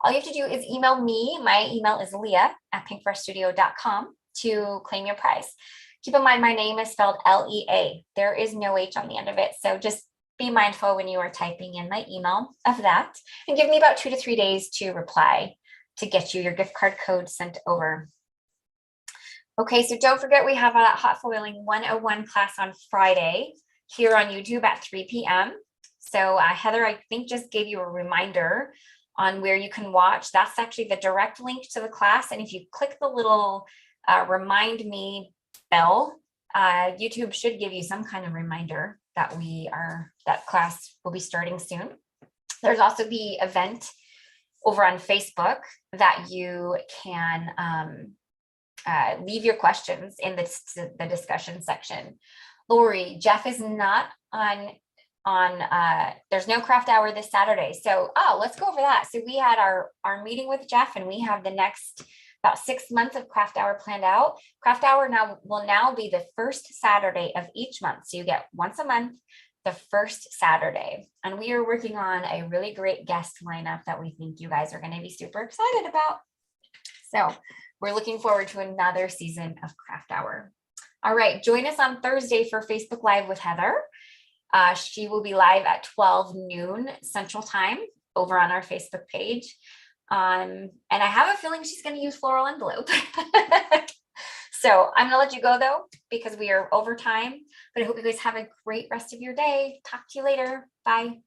All you have to do is email me. My email is leah@pinkfreshstudio.com to claim your prize. Keep in mind, my name is spelled L-E-A. There is no H on the end of it. So just be mindful when you are typing in my email of that, and give me about 2 to 3 days to reply to get you your gift card code sent over. Okay, so don't forget we have a Hot Foiling 101 class on Friday here on YouTube at 3 p.m. So Heather, I think just gave you a reminder on where you can watch. That's actually the direct link to the class. And if you click the little remind me bell, YouTube should give you some kind of reminder that that class will be starting soon. There's also the event over on Facebook that you can leave your questions in the discussion section. Lori, Jeff is not on there's no craft hour this Saturday. So, let's go over that. So we had our meeting with Jeff, and we have the next about 6 months of craft hour planned out. Craft hour will now be the first Saturday of each month. So you get once a month, the first Saturday. And we are working on a really great guest lineup that we think you guys are going to be super excited about. So we're looking forward to another season of craft hour. All right, join us on Thursday for Facebook Live with Heather. She will be live at 12 noon Central Time over on our Facebook page. And I have a feeling she's going to use floral envelope. So I'm going to let you go, though, because we are over time. But I hope you guys have a great rest of your day. Talk to you later. Bye.